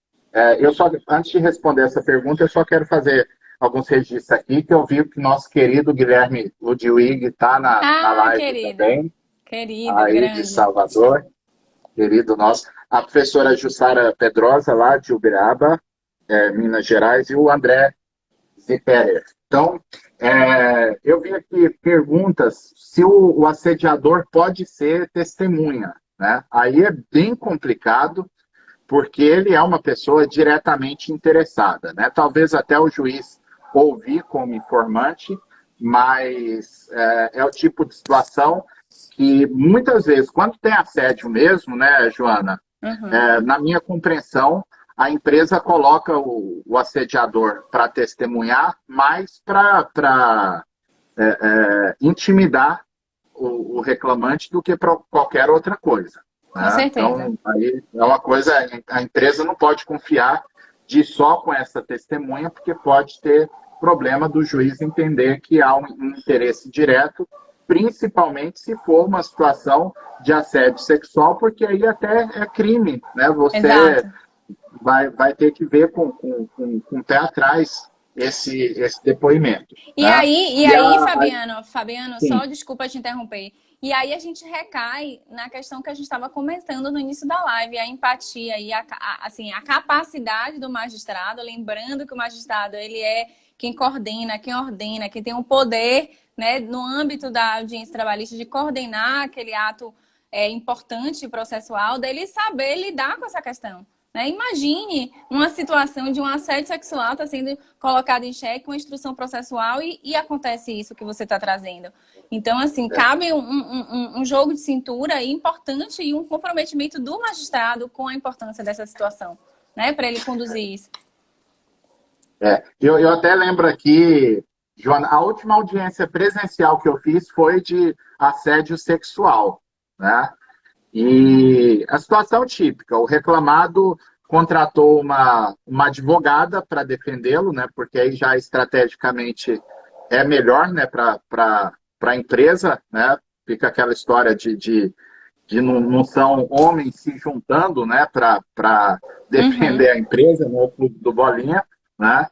Antes de responder essa pergunta, eu só quero fazer alguns registros aqui, que eu vi que nosso querido Guilherme Ludwig está na live querido. também, Querido, aí grande. de Salvador. Querido nosso, a professora Jussara Pedrosa, lá de Uberaba, Minas Gerais, e o André Zipperer. Então, eu vi aqui perguntas se o assediador pode ser testemunha, né? Aí é bem complicado, porque ele é uma pessoa diretamente interessada, né? Talvez até o juiz ouvir como informante, mas é o tipo de situação que muitas vezes, quando tem assédio mesmo, né, Joana, na minha compreensão, a empresa coloca o assediador para testemunhar, mais para intimidar o reclamante do que para qualquer outra coisa. Com certeza. Então, aí é uma coisa, a empresa não pode confiar de só com essa testemunha, porque pode ter problema do juiz entender que há um interesse direto, principalmente se for uma situação de assédio sexual, porque aí até é crime, né? Você Exato. vai ter que ver com o pé atrás esse depoimento, E né? aí, e E aí, Fabiano, sim, só desculpa te interromper. E aí a gente recai na questão que a gente estava começando no início da live, a empatia e assim, a capacidade do magistrado, lembrando que o magistrado ele é quem coordena, quem ordena, quem tem o poder, né, no âmbito da audiência trabalhista de coordenar aquele ato importante processual, dele saber lidar com essa questão. Né? Imagine uma situação de um assédio sexual está sendo colocado em xeque, uma instrução processual e acontece isso que você está trazendo. Então, assim, cabe um jogo de cintura importante e um comprometimento do magistrado com a importância dessa situação, né? Para ele conduzir isso. Eu até lembro aqui, Joana, a última audiência presencial que eu fiz foi de assédio sexual, né? E a situação típica, o reclamado contratou uma advogada para defendê-lo, né? Porque aí já estrategicamente é melhor, né? Para a empresa, né? Fica aquela história de não são homens se juntando, né? Para defender a empresa, no clube do Bolinha, né?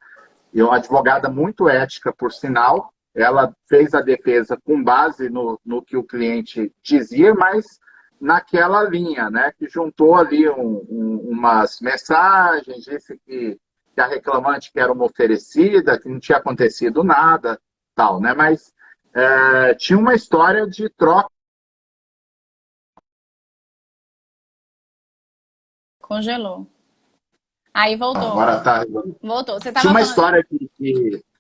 E uma advogada muito ética, por sinal. Ela fez a defesa com base no que o cliente dizia, mas naquela linha, né? Que juntou ali umas mensagens, disse que a reclamante que era uma oferecida, que não tinha acontecido nada, tal, né? Mas tinha uma história de troca. Congelou. Aí voltou. Agora tá. Voltou. Você Tinha estava uma falando. história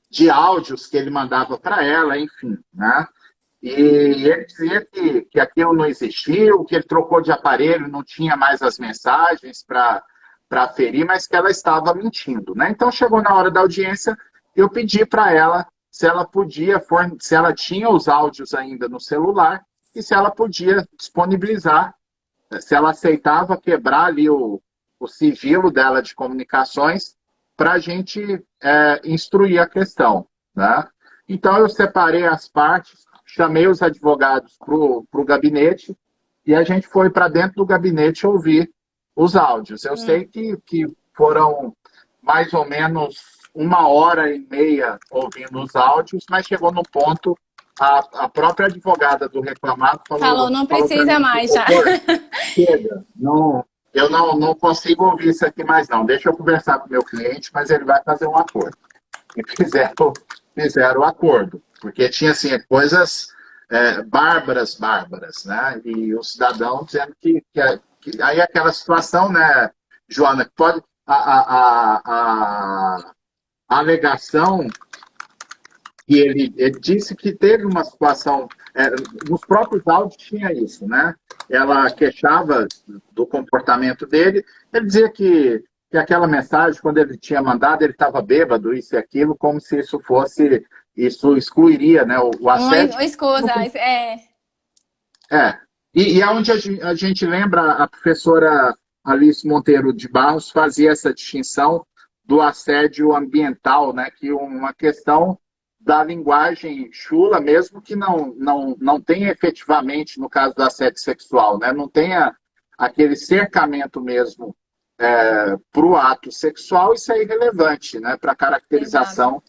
de áudios que ele mandava para ela, enfim, né? E ele dizia que aquilo não existiu, que ele trocou de aparelho, não tinha mais as mensagens para aferir, mas que ela estava mentindo, né? Então chegou na hora da audiência, eu pedi para ela se ela podia, se ela tinha os áudios ainda no celular e se ela podia disponibilizar, se ela aceitava quebrar ali o sigilo dela de comunicações para a gente instruir a questão, né? Então eu separei as partes, chamei os advogados para o gabinete e a gente foi para dentro do gabinete ouvir os áudios. Eu sei que foram mais ou menos 1h30 ouvindo os áudios, mas chegou no ponto, a própria advogada do reclamado Falou, não falou para precisa mim, mais já. doutor, chega, eu não consigo ouvir isso aqui mais não. Deixa eu conversar com o meu cliente, mas ele vai fazer um acordo. E fizeram o acordo, porque tinha assim, coisas bárbaras, né? E o cidadão dizendo que aí aquela situação, né, Joana, que pode a alegação que ele disse que teve uma situação, nos próprios áudios tinha isso, né? Ela queixava do comportamento dele, ele dizia que aquela mensagem, quando ele tinha mandado, ele estava bêbado, isso e aquilo, como se isso excluiria, né, o assédio. Uma escusa, E aonde a gente lembra, a professora Alice Monteiro de Barros fazia essa distinção do assédio ambiental, né, que uma questão da linguagem chula, mesmo que não tenha efetivamente, no caso do assédio sexual, né, não tenha aquele cercamento mesmo para o ato sexual, isso é irrelevante, né, para a caracterização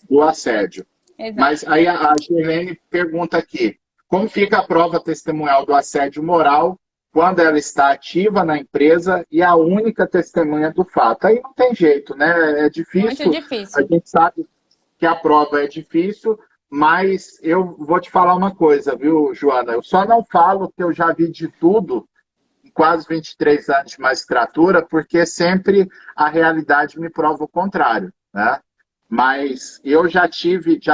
do assédio. Exato. Mas aí a Gilene pergunta aqui, como fica a prova testemunhal do assédio moral quando ela está ativa na empresa e a única testemunha do fato? Aí não tem jeito, né? É difícil. Muito difícil. A gente sabe que a prova é difícil, mas eu vou te falar uma coisa, viu, Joana? Eu só não falo que eu já vi de tudo em quase 23 anos de magistratura, porque sempre a realidade me prova o contrário, né? Mas eu já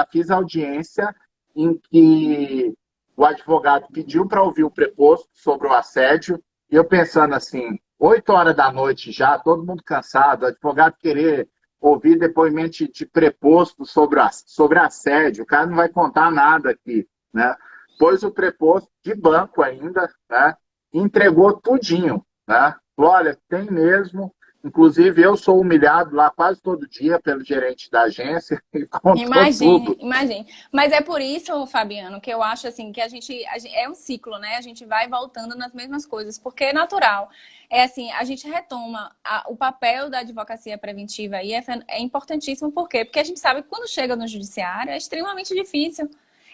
fiz audiência em que o advogado pediu para ouvir o preposto sobre o assédio, e eu pensando assim, 8h da noite já, todo mundo cansado, o advogado querer ouvir depoimento de preposto sobre assédio, o cara não vai contar nada aqui, né? Pôs o preposto de banco ainda, né? entregou tudinho, né? Falou, olha, tem mesmo. Inclusive, eu sou humilhado lá quase todo dia pelo gerente da agência e contou Imagine, tudo. imagine. Mas é por isso, Fabiano, que eu acho assim que é um ciclo, né? A gente vai voltando nas mesmas coisas, porque é natural. É assim, a gente retoma o papel da advocacia preventiva e é importantíssimo, por quê? Porque a gente sabe que quando chega no judiciário é extremamente difícil.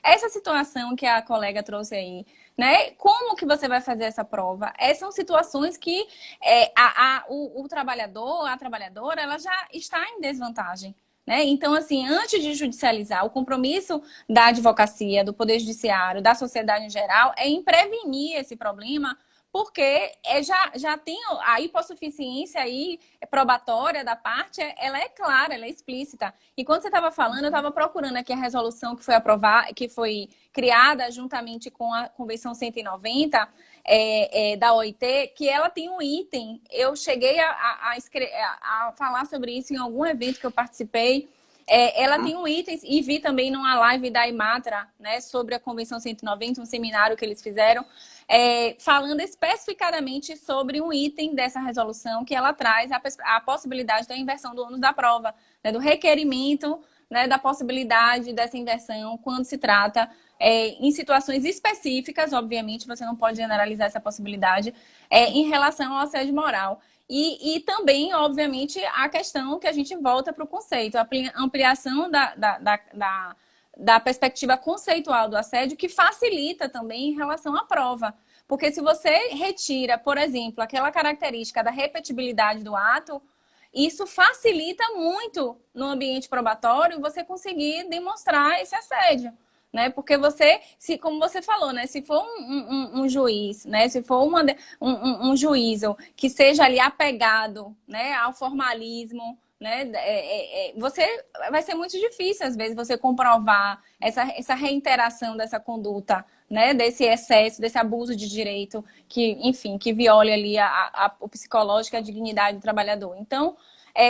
Essa situação que a colega trouxe aí, né? Como que você vai fazer essa prova? Essas são situações que o trabalhador, a trabalhadora, ela já está em desvantagem. Né? Então, assim, antes de judicializar, o compromisso da advocacia, do Poder Judiciário, da sociedade em geral, é em prevenir esse problema, porque já tem a hipossuficiência aí probatória da parte, ela é clara, ela é explícita. E quando você estava falando, eu estava procurando aqui a resolução que foi aprovada, que foi criada juntamente com a Convenção 190 da OIT, que ela tem um item. Eu cheguei a falar sobre isso em algum evento que eu participei. Ela tem um item, e vi também numa live da Imatra, né, sobre a Convenção 190, um seminário que eles fizeram, falando especificadamente sobre um item dessa resolução que ela traz a possibilidade da inversão do ônus da prova, né, do requerimento, né, da possibilidade dessa inversão quando se trata em situações específicas, obviamente, você não pode generalizar essa possibilidade, em relação ao assédio moral. E também, obviamente, a questão que a gente volta para o conceito, a ampliação da perspectiva conceitual do assédio, que facilita também em relação à prova. Porque se você retira, por exemplo, aquela característica da repetibilidade do ato, isso facilita muito no ambiente probatório você conseguir demonstrar esse assédio. Né? Porque você, como você falou, né? Se for um juiz, né? Se for um juízo que seja ali apegado, né, ao formalismo, né? Você vai ser muito difícil, às vezes, você comprovar essa reiteração dessa conduta, né? Desse excesso, desse abuso de direito que, enfim, que viole ali o psicológico e a dignidade do trabalhador. Então,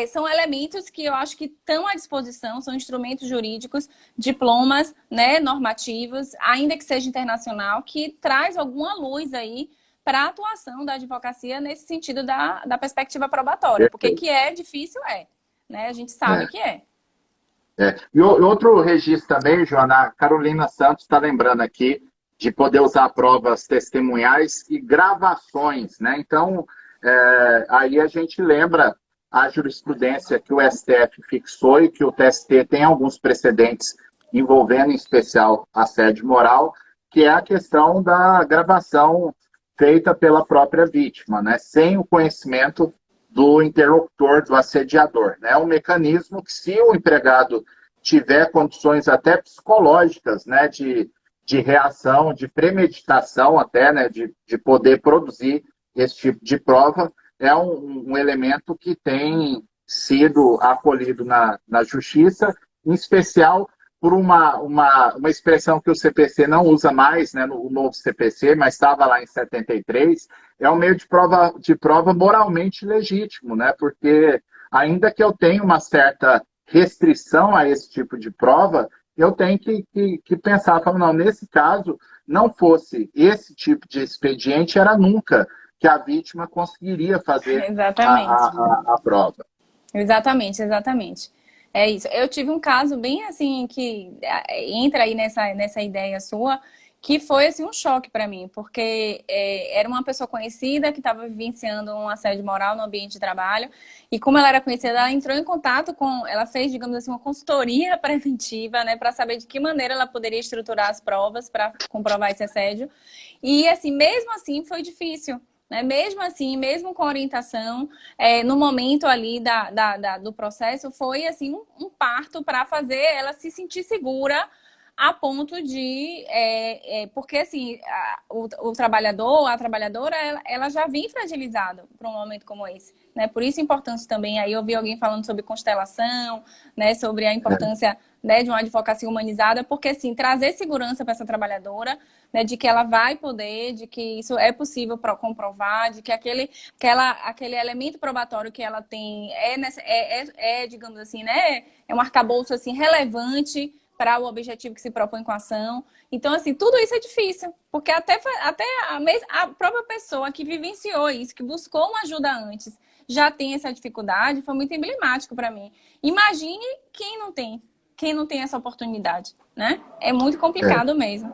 são elementos que eu acho que estão à disposição, são instrumentos jurídicos, diplomas, né, normativos, ainda que seja internacional, que traz alguma luz aí para a atuação da advocacia nesse sentido da perspectiva probatória. Porque que é difícil, né? A gente sabe que é. E outro registro também, Joana, a Carolina Santos está lembrando aqui de poder usar provas testemunhais e gravações, né? Então, aí a gente lembra a jurisprudência que o STF fixou e que o TST tem alguns precedentes envolvendo, em especial, assédio moral, que é a questão da gravação feita pela própria vítima, né? Sem o conhecimento do interlocutor, do assediador. Né? É um mecanismo que, se o empregado tiver condições até psicológicas, né, de reação, de premeditação até, né, de poder produzir esse tipo de prova, é um elemento que tem sido acolhido na justiça, em especial por uma expressão que o CPC não usa mais, né, no novo CPC, mas estava lá em 73, é um meio de prova moralmente legítimo, né, porque ainda que eu tenha uma certa restrição a esse tipo de prova, eu tenho que pensar, não, nesse caso, não fosse esse tipo de expediente, era nunca que a vítima conseguiria fazer a prova. Exatamente, exatamente. É isso. Eu tive um caso bem assim, que entra aí nessa ideia sua, que foi assim, um choque para mim, porque era uma pessoa conhecida que estava vivenciando um assédio moral no ambiente de trabalho, e como ela era conhecida, ela entrou em contato ela fez, digamos assim, uma consultoria preventiva, né, para saber de que maneira ela poderia estruturar as provas para comprovar esse assédio, e assim, mesmo assim foi difícil. Né? Mesmo assim, mesmo com orientação, no momento ali do processo, foi assim um parto para fazer ela se sentir segura a ponto de... porque assim, o trabalhador, a trabalhadora, ela já vem fragilizada para um momento como esse. Né? Por isso é importante também, aí eu vi alguém falando sobre constelação, né? Sobre a importância né, de uma advocacia humanizada, porque assim, trazer segurança para essa trabalhadora, né, de que ela vai poder, de que isso é possível comprovar, de que aquele elemento probatório que ela tem digamos assim, né, é um arcabouço assim, relevante para o objetivo que se propõe com a ação. Então, assim, tudo isso é difícil, porque até a própria pessoa que vivenciou isso, que buscou uma ajuda antes, já tem essa dificuldade, foi muito emblemático para mim. Imagine quem não tem essa oportunidade, né? É muito complicado mesmo.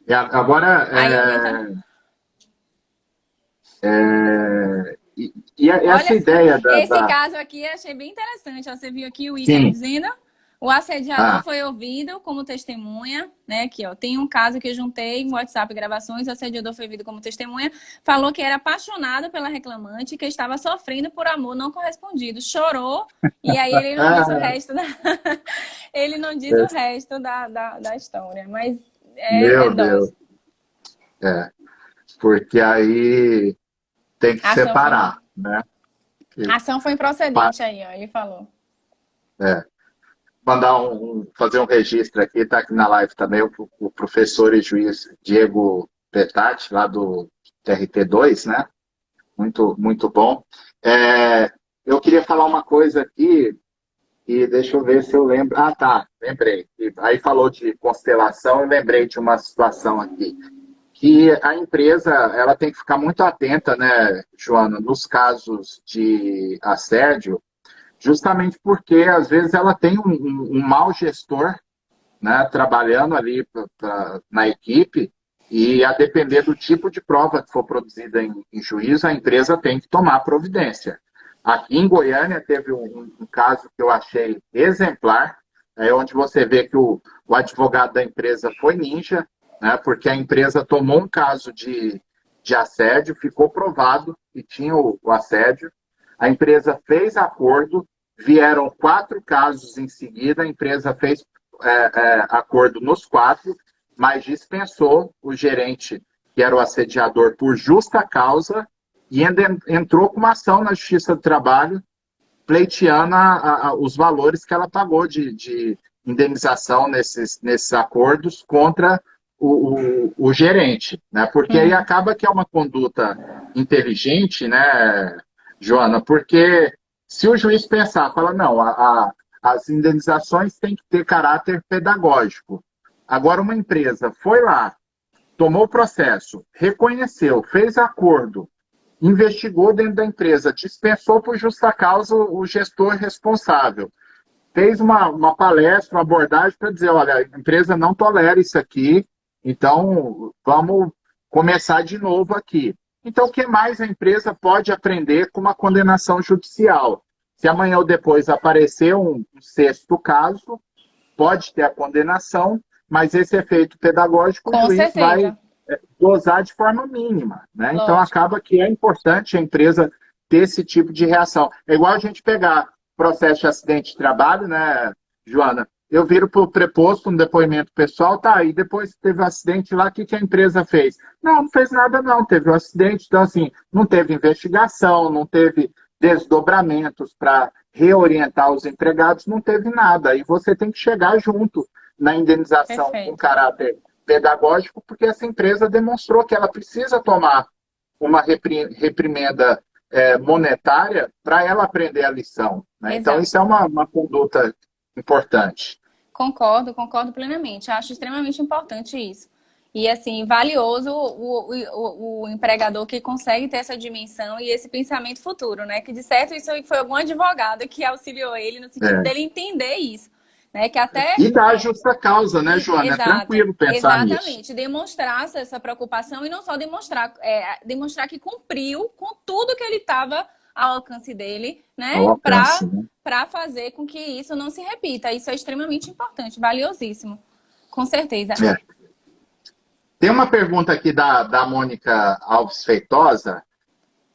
Agora, essa Olha, ideia esse caso aqui eu achei bem interessante. Você viu aqui o Ítalo dizendo: o assediador foi ouvido como testemunha, né? Aqui, ó, tem um caso que eu juntei em WhatsApp gravações, o assediador foi ouvido como testemunha, falou que era apaixonado pela reclamante, que estava sofrendo por amor não correspondido, chorou, e aí ele não disse o resto ele não diz o resto da história, mas Meu dose. Deus. Porque aí tem que separar, né? A ação foi improcedente aí, ó, ele falou. Fazer um registro aqui, está aqui na live também o professor e juiz Diego Petati, lá do TRT2, né? Muito, muito bom. Eu queria falar uma coisa aqui, e deixa eu ver se eu lembro. Ah, tá, lembrei. Aí falou de constelação, eu lembrei de uma situação aqui. Que a empresa ela tem que ficar muito atenta, né, Joana, nos casos de assédio, justamente porque, às vezes, ela tem um mau gestor, né, trabalhando ali na equipe, e a depender do tipo de prova que for produzida em juízo, a empresa tem que tomar providência. Aqui em Goiânia teve um caso que eu achei exemplar, onde você vê que o advogado da empresa foi ninja, né, porque a empresa tomou um caso de assédio, ficou provado que tinha o assédio, a empresa fez acordo, vieram 4 casos em seguida, a empresa fez acordo nos 4, mas dispensou o gerente, que era o assediador, por justa causa, e entrou com uma ação na Justiça do Trabalho, pleiteando os valores que ela pagou de indenização nesses acordos contra o gerente, né? Porque aí acaba que é uma conduta inteligente, né, Joana? Porque se o juiz pensar, fala, não, as indenizações têm que ter caráter pedagógico. Agora, uma empresa foi lá, tomou o processo, reconheceu, fez acordo, investigou dentro da empresa, dispensou por justa causa o gestor responsável, fez uma palestra, uma abordagem para dizer, olha, a empresa não tolera isso aqui, então vamos começar de novo aqui. Então, o que mais a empresa pode aprender com uma condenação judicial? Se amanhã ou depois aparecer um 6º caso, pode ter a condenação, mas esse efeito pedagógico o juiz vai dosar de forma mínima, né? Então, acaba que é importante a empresa ter esse tipo de reação. É igual a gente pegar processo de acidente de trabalho, né, Joana? Eu viro para o preposto um depoimento pessoal, tá, e depois teve um acidente lá, o que a empresa fez? Não fez nada não, teve um acidente, então assim, não teve investigação, não teve desdobramentos para reorientar os empregados, não teve nada. E você tem que chegar junto na indenização com caráter pedagógico, porque essa empresa demonstrou que ela precisa tomar uma reprimenda monetária para ela aprender a lição, né? Então, isso é uma conduta importante. Concordo plenamente. Acho extremamente importante isso. E, assim, valioso o empregador que consegue ter essa dimensão e esse pensamento futuro, né? Que, de certo, isso foi algum advogado que auxiliou ele no sentido dele entender isso. Né? Que até, e dar justa causa, né, Joana? É tranquilo pensar nisso. Exatamente. Demonstrar essa preocupação e não só demonstrar, demonstrar que cumpriu com tudo que ele estava ao alcance dele, né? Para fazer com que isso não se repita. Isso é extremamente importante, valiosíssimo. Com certeza. Tem uma pergunta aqui da Mônica Alves Feitosa,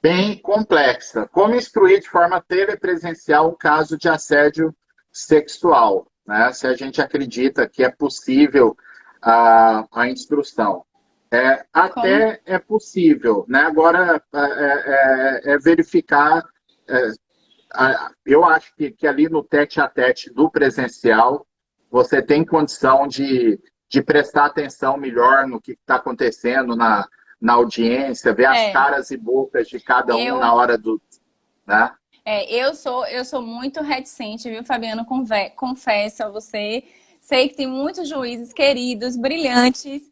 bem complexa. Como instruir de forma telepresencial o caso de assédio sexual? Né? Se a gente acredita que é possível a instrução. Até é possível, né? Agora verificar. Eu acho que ali no tete-a-tete do presencial, você tem condição de prestar atenção melhor no que está acontecendo na audiência, ver as caras e bocas de cada um na hora do... Né? Eu sou muito reticente, viu, Fabiano? Confesso a você. Sei que tem muitos juízes queridos, brilhantes,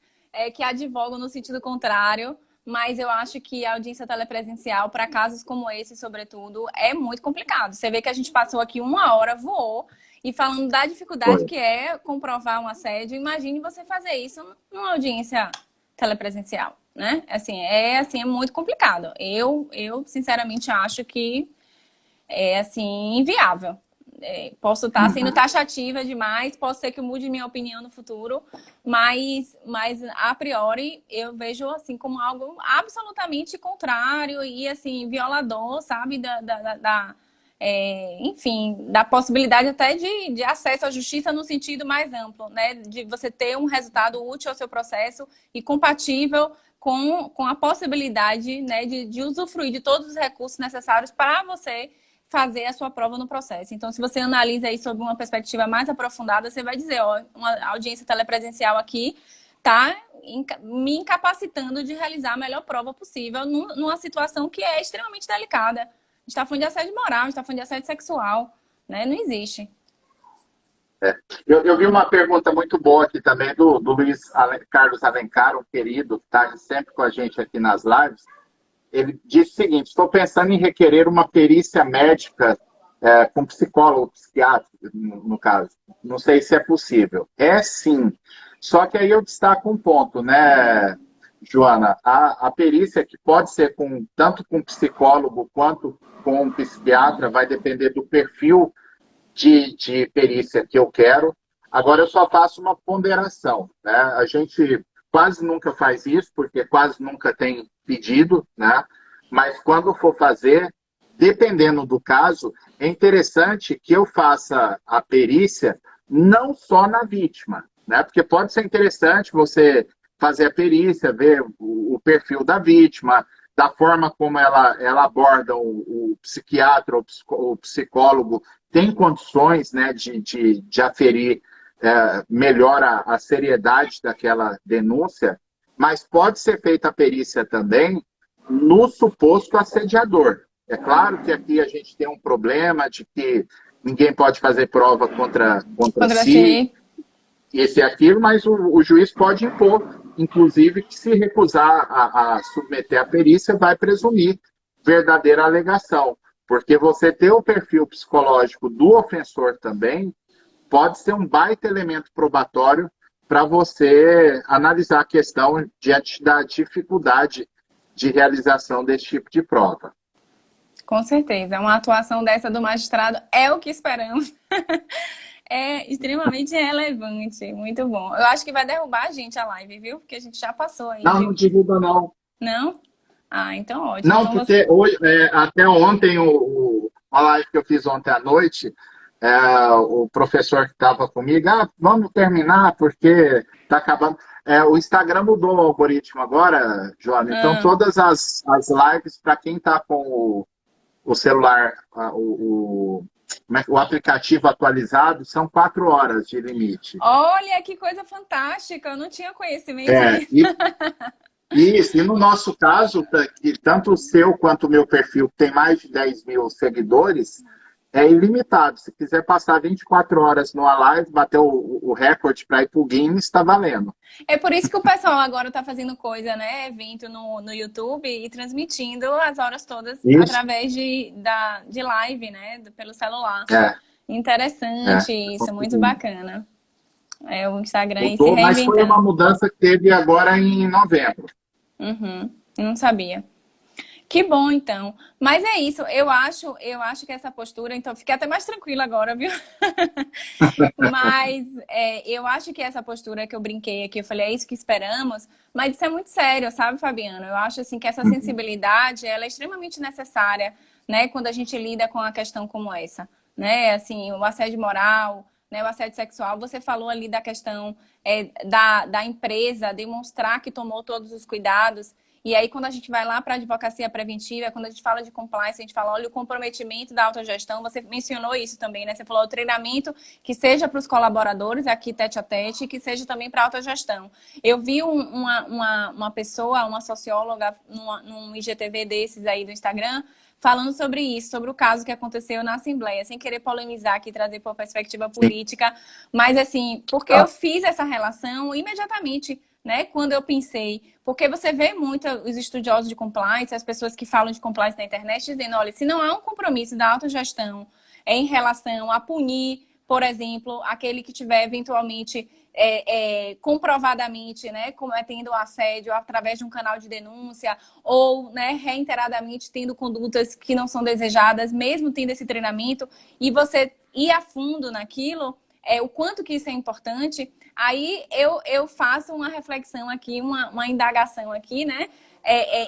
que advogam no sentido contrário, mas eu acho que a audiência telepresencial, para casos como esse, sobretudo, é muito complicado. Você vê que a gente passou aqui 1 hora, voou, e falando da dificuldade Foi. que é comprovar um assédio, imagine você fazer isso numa audiência telepresencial, né? Assim, é muito complicado. Eu sinceramente acho que é assim inviável. Posso estar sendo taxativa demais, posso ser que eu mude minha opinião no futuro, mas a priori eu vejo assim como algo absolutamente contrário e assim violador, sabe, enfim, da possibilidade até de acesso à justiça no sentido mais amplo, né? De você ter um resultado útil ao seu processo e compatível com a possibilidade, né, de usufruir de todos os recursos necessários para você fazer a sua prova no processo. Então, se você analisa isso sob uma perspectiva mais aprofundada, você vai dizer, ó, uma audiência telepresencial aqui está me incapacitando de realizar a melhor prova possível numa situação que é extremamente delicada. A gente está falando de assédio moral, a gente está falando de assédio sexual, né? Não existe. Eu vi uma pergunta muito boa aqui também do Carlos Alencar, um querido, que está sempre com a gente aqui nas lives. Ele disse o seguinte: estou pensando em requerer uma perícia médica com psicólogo, psiquiatra, no caso. Não sei se é possível. É sim. Só que aí eu destaco um ponto, né, Joana? A perícia que pode ser tanto com psicólogo quanto com um psiquiatra, vai depender do perfil de perícia que eu quero. Agora, eu só faço uma ponderação, né? A gente quase nunca faz isso, porque quase nunca tem pedido, né? Mas quando for fazer, dependendo do caso, é interessante que eu faça a perícia não só na vítima, né? Porque pode ser interessante você fazer a perícia, ver o perfil da vítima, da forma como ela aborda o psiquiatra ou o psicólogo, tem condições, né, de aferir melhor a seriedade daquela denúncia, mas pode ser feita a perícia também no suposto assediador. É claro que aqui a gente tem um problema de que ninguém pode fazer prova contra si, esse e aquilo, mas o juiz pode impor, inclusive, que se recusar a submeter a perícia, vai presumir verdadeira alegação. Porque você ter o perfil psicológico do ofensor também pode ser um baita elemento probatório para você analisar a questão diante da dificuldade de realização desse tipo de prova. Com certeza. Uma atuação dessa do magistrado é o que esperamos. É extremamente relevante. Muito bom. Eu acho que vai derrubar a gente a live, viu? Porque a gente já passou aí. Não derruba, não. Não? Ah, então ótimo. Não, então porque hoje, até ontem, a live que eu fiz ontem à noite, o professor que estava comigo, vamos terminar porque está acabando. O Instagram mudou o algoritmo agora, Joana. Então, todas as lives, para quem está com o celular, o aplicativo atualizado, são 4 horas de limite. Olha, que coisa fantástica. Eu não tinha conhecimento disso. Isso, e no nosso caso, tanto o seu quanto o meu perfil, que tem mais de 10 mil seguidores, é ilimitado. Se quiser passar 24 horas numa live, bater o recorde para ir para o Guinness, está valendo. É por isso que o pessoal agora está fazendo coisa, né? Evento no YouTube e transmitindo as horas todas através de live, né? Pelo celular. Interessante isso, muito bacana. O Instagram aí se reinventando. Mas foi uma mudança que teve agora em novembro. Não sabia. Que bom, então. Mas é isso. Eu acho que essa postura... Então, fiquei até mais tranquila agora, viu? Mas eu acho que essa postura que eu brinquei aqui, eu falei, é isso que esperamos. Mas isso é muito sério, sabe, Fabiano? Eu acho assim, que essa sensibilidade ela é extremamente necessária, né? Quando a gente lida com uma questão como essa. Né? Assim, o assédio moral... Né, o assédio sexual, você falou ali da questão da empresa demonstrar que tomou todos os cuidados. E aí, quando a gente vai lá para a advocacia preventiva, quando a gente fala de compliance, a gente fala, olha, o comprometimento da autogestão, você mencionou isso também, né? Você falou o treinamento que seja para os colaboradores, aqui tete a tete, e que seja também para a autogestão. Eu vi uma pessoa, uma socióloga, num IGTV desses aí do Instagram, falando sobre isso, sobre o caso que aconteceu na Assembleia, sem querer polemizar aqui, trazer por perspectiva política, mas assim, porque eu fiz essa relação imediatamente, né, quando eu pensei, porque você vê muito os estudiosos de compliance, as pessoas que falam de compliance na internet, dizendo, olha, se não há um compromisso da autogestão em relação a punir, por exemplo, aquele que tiver eventualmente comprovadamente, né, cometendo assédio através de um canal de denúncia ou, né, reiteradamente tendo condutas que não são desejadas, mesmo tendo esse treinamento, e você ir a fundo naquilo, o quanto que isso é importante, aí eu faço uma reflexão aqui, uma indagação aqui, né,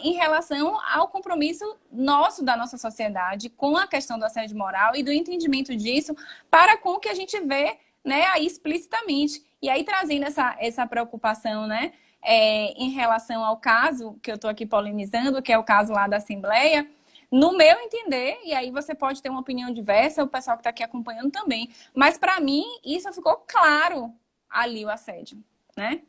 em relação ao compromisso nosso da nossa sociedade com a questão do assédio moral e do entendimento disso para com o que a gente vê, né, aí explicitamente. E aí trazendo essa preocupação, né, em relação ao caso que eu estou aqui polemizando, que é o caso lá da Assembleia, no meu entender, e aí você pode ter uma opinião diversa, o pessoal que está aqui acompanhando também, mas para mim isso ficou claro ali, o assédio, né?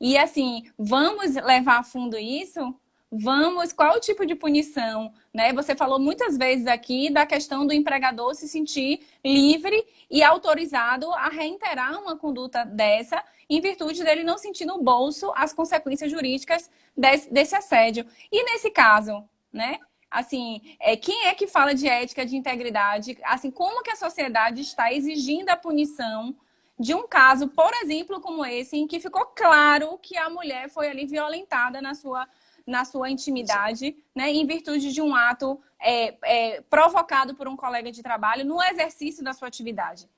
E assim, vamos levar a fundo isso? Vamos, qual o tipo de punição, né? Você falou muitas vezes aqui da questão do empregador se sentir livre e autorizado a reiterar uma conduta dessa, em virtude dele não sentir no bolso as consequências jurídicas desse assédio. E nesse caso, né? Assim, quem é que fala de ética, de integridade? Assim, como que a sociedade está exigindo a punição de um caso, por exemplo, como esse, em que ficou claro que a mulher foi ali violentada na sua intimidade, né, em virtude de um ato provocado por um colega de trabalho no exercício da sua atividade.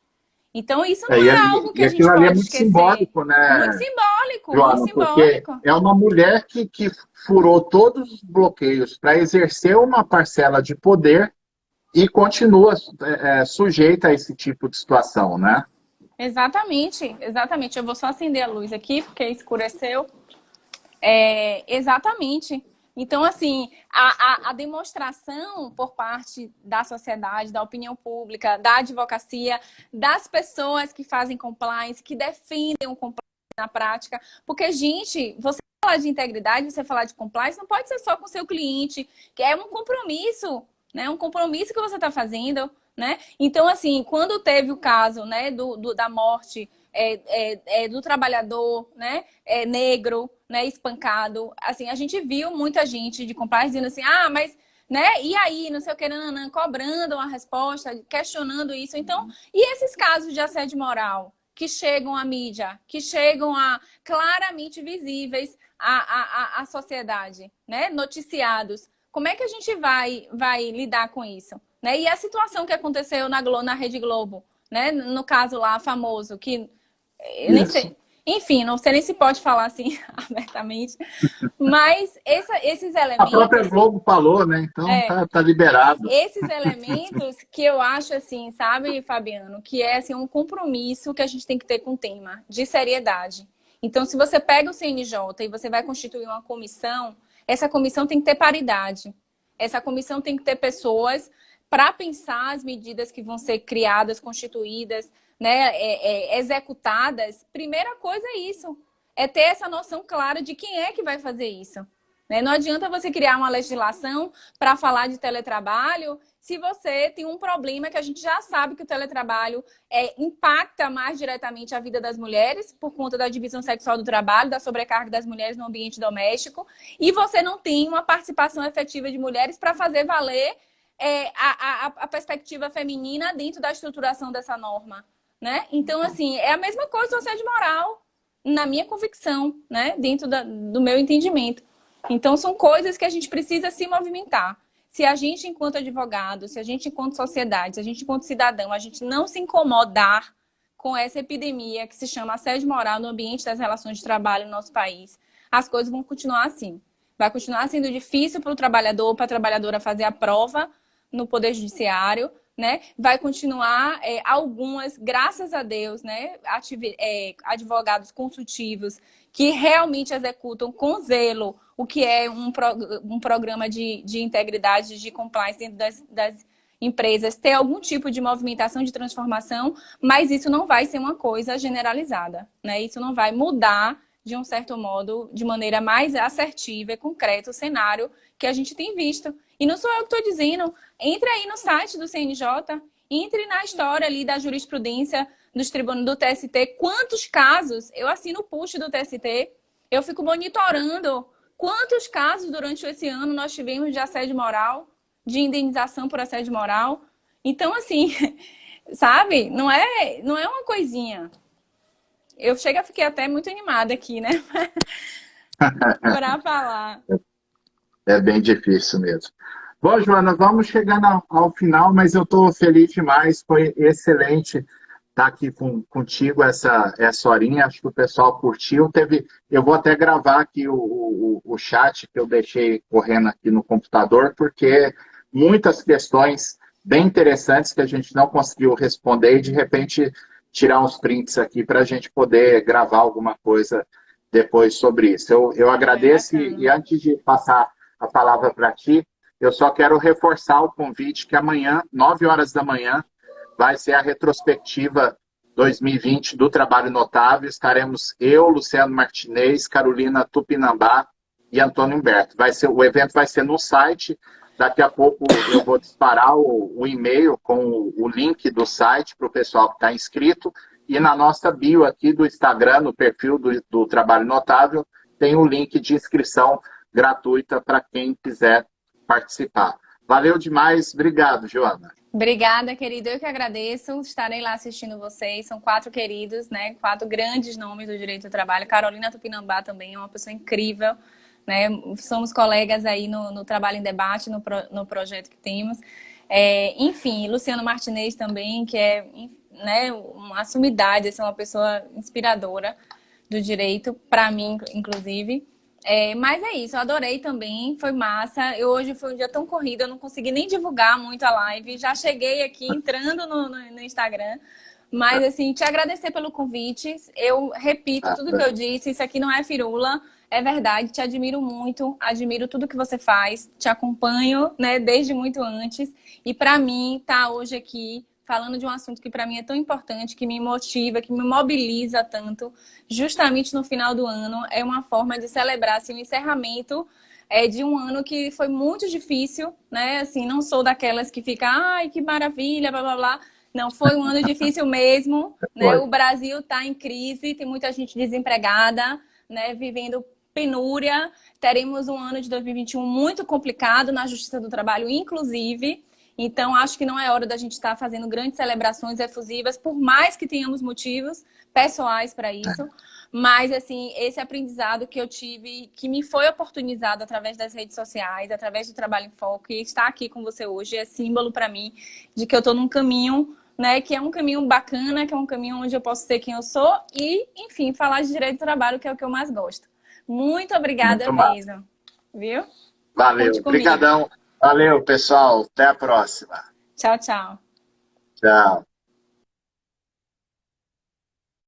Então, isso não é algo que a gente pode esquecer. Simbólico, né? Muito simbólico, Joana, muito simbólico. porque é uma mulher que furou todos os bloqueios para exercer uma parcela de poder e continua sujeita a esse tipo de situação, né? Exatamente, exatamente. Eu vou só acender a luz aqui, porque escureceu. Exatamente. Então, assim, a demonstração por parte da sociedade, da opinião pública, da advocacia, das pessoas que fazem compliance, que defendem o compliance na prática, porque, gente, você falar de integridade, você falar de compliance, não pode ser só com o seu cliente, que é um compromisso, né? Um compromisso que você está fazendo, né? Então, assim, quando teve o caso, né, da morte do trabalhador, né, negro, né, espancado, assim, a gente viu muita gente de compliance dizendo assim, mas, né, e aí, não sei o que, nananã, cobrando uma resposta, questionando isso. Então, e esses casos de assédio moral que chegam à mídia, que chegam a claramente visíveis à sociedade, né, noticiados, como é que a gente vai lidar com isso? Né? E a situação que aconteceu na Rede Globo, né, no caso lá famoso, que eu nem sei, enfim, não sei nem se pode falar assim abertamente, mas esses elementos... A própria Globo falou, né? Então tá liberado. Esses elementos que eu acho assim, sabe, Fabiano, que é assim, um compromisso que a gente tem que ter com o tema, de seriedade. Então, se você pega o CNJ e você vai constituir uma comissão, essa comissão tem que ter paridade. Essa comissão tem que ter pessoas para pensar as medidas que vão ser criadas, constituídas, né, executadas. Primeira coisa é isso, é ter essa noção clara de quem é que vai fazer isso. Né? Não adianta você criar uma legislação para falar de teletrabalho se você tem um problema que a gente já sabe que o teletrabalho impacta mais diretamente a vida das mulheres por conta da divisão sexual do trabalho, da sobrecarga das mulheres no ambiente doméstico, e você não tem uma participação efetiva de mulheres para fazer valer a perspectiva feminina dentro da estruturação dessa norma. Né? Então, assim, é a mesma coisa do assédio moral, na minha convicção, né? Dentro do meu entendimento. Então, são coisas que a gente precisa se movimentar. Se a gente, enquanto advogado, se a gente, enquanto sociedade, se a gente, enquanto cidadão, a gente não se incomodar com essa epidemia que se chama assédio moral no ambiente das relações de trabalho no nosso país, as coisas vão continuar assim. Vai continuar sendo difícil para o trabalhador, para a trabalhadora fazer a prova no Poder Judiciário, né? Vai continuar algumas, graças a Deus, né? Advogados consultivos que realmente executam com zelo o que é um programa de integridade, de compliance dentro das empresas, ter algum tipo de movimentação de transformação, mas isso não vai ser uma coisa generalizada, né? Isso não vai mudar, de um certo modo, de maneira mais assertiva e concreta o cenário que a gente tem visto E não sou eu que estou dizendo. Entre aí no site do CNJ, entre na história ali da jurisprudência dos tribunos do TST. Quantos casos, eu assino o push do TST, eu fico monitorando quantos casos durante esse ano nós tivemos de assédio moral, de indenização por assédio moral. Então, assim, sabe? Não é uma coisinha. Eu fiquei até muito animada aqui, né? Para falar. É bem difícil mesmo. Bom, Joana, vamos chegando ao final, mas eu estou feliz demais. Foi excelente estar aqui contigo essa horinha. Acho que o pessoal curtiu. Eu vou até gravar aqui o chat que eu deixei correndo aqui no computador, porque muitas questões bem interessantes que a gente não conseguiu responder e, de repente, tirar uns prints aqui para a gente poder gravar alguma coisa depois sobre isso. Eu agradeço e antes de passar a palavra para ti, eu só quero reforçar o convite que amanhã, 9 horas da manhã, vai ser a retrospectiva 2020 do Trabalho Notável. Estaremos eu, Luciano Martinez, Carolina Tupinambá e Antônio Humberto. O evento vai ser no site. Daqui a pouco eu vou disparar o e-mail com o link do site para o pessoal que está inscrito. E na nossa bio aqui do Instagram, no perfil do Trabalho Notável, tem o link de inscrição gratuita para quem quiser participar. Valeu demais. Obrigado, Joana. Obrigada, querido. Eu que agradeço. Estarei lá assistindo vocês. São 4 queridos, né? 4 grandes nomes do direito do trabalho. Carolina Tupinambá também é uma pessoa incrível, né? Somos colegas aí no Trabalho em Debate, no projeto que temos. Enfim, Luciano Martinez também, que é, né, uma sumidade, assim, uma pessoa inspiradora do direito, para mim, inclusive. Mas é isso, eu adorei também, foi massa. Hoje foi um dia tão corrido, eu não consegui nem divulgar muito a live. Já cheguei aqui entrando no Instagram. Mas, assim, te agradecer pelo convite. Eu repito tudo que eu disse, isso aqui não é firula, é verdade. Te admiro muito, admiro tudo que você faz, te acompanho, né, desde muito antes. E para mim, estar hoje aqui falando de um assunto que para mim é tão importante, que me motiva, que me mobiliza tanto, justamente no final do ano, é uma forma de celebrar assim, o encerramento de um ano que foi muito difícil, né? Assim, não sou daquelas que fica, ai, que maravilha, blá, blá, blá. Não, foi um ano difícil mesmo, né? O Brasil está em crise, tem muita gente desempregada, né? Vivendo penúria. Teremos um ano de 2021 muito complicado na Justiça do Trabalho, inclusive. Então, acho que não é hora da gente estar fazendo grandes celebrações efusivas, por mais que tenhamos motivos pessoais para isso. Mas, assim, esse aprendizado que eu tive, que me foi oportunizado através das redes sociais, através do Trabalho em Foco, e estar aqui com você hoje é símbolo para mim de que eu estou num caminho, né, que é um caminho bacana, que é um caminho onde eu posso ser quem eu sou e, enfim, falar de direito do trabalho, que é o que eu mais gosto. Muito obrigada mesmo. Viu? Valeu, obrigadão. Valeu, pessoal. Até a próxima. Tchau, tchau. Tchau.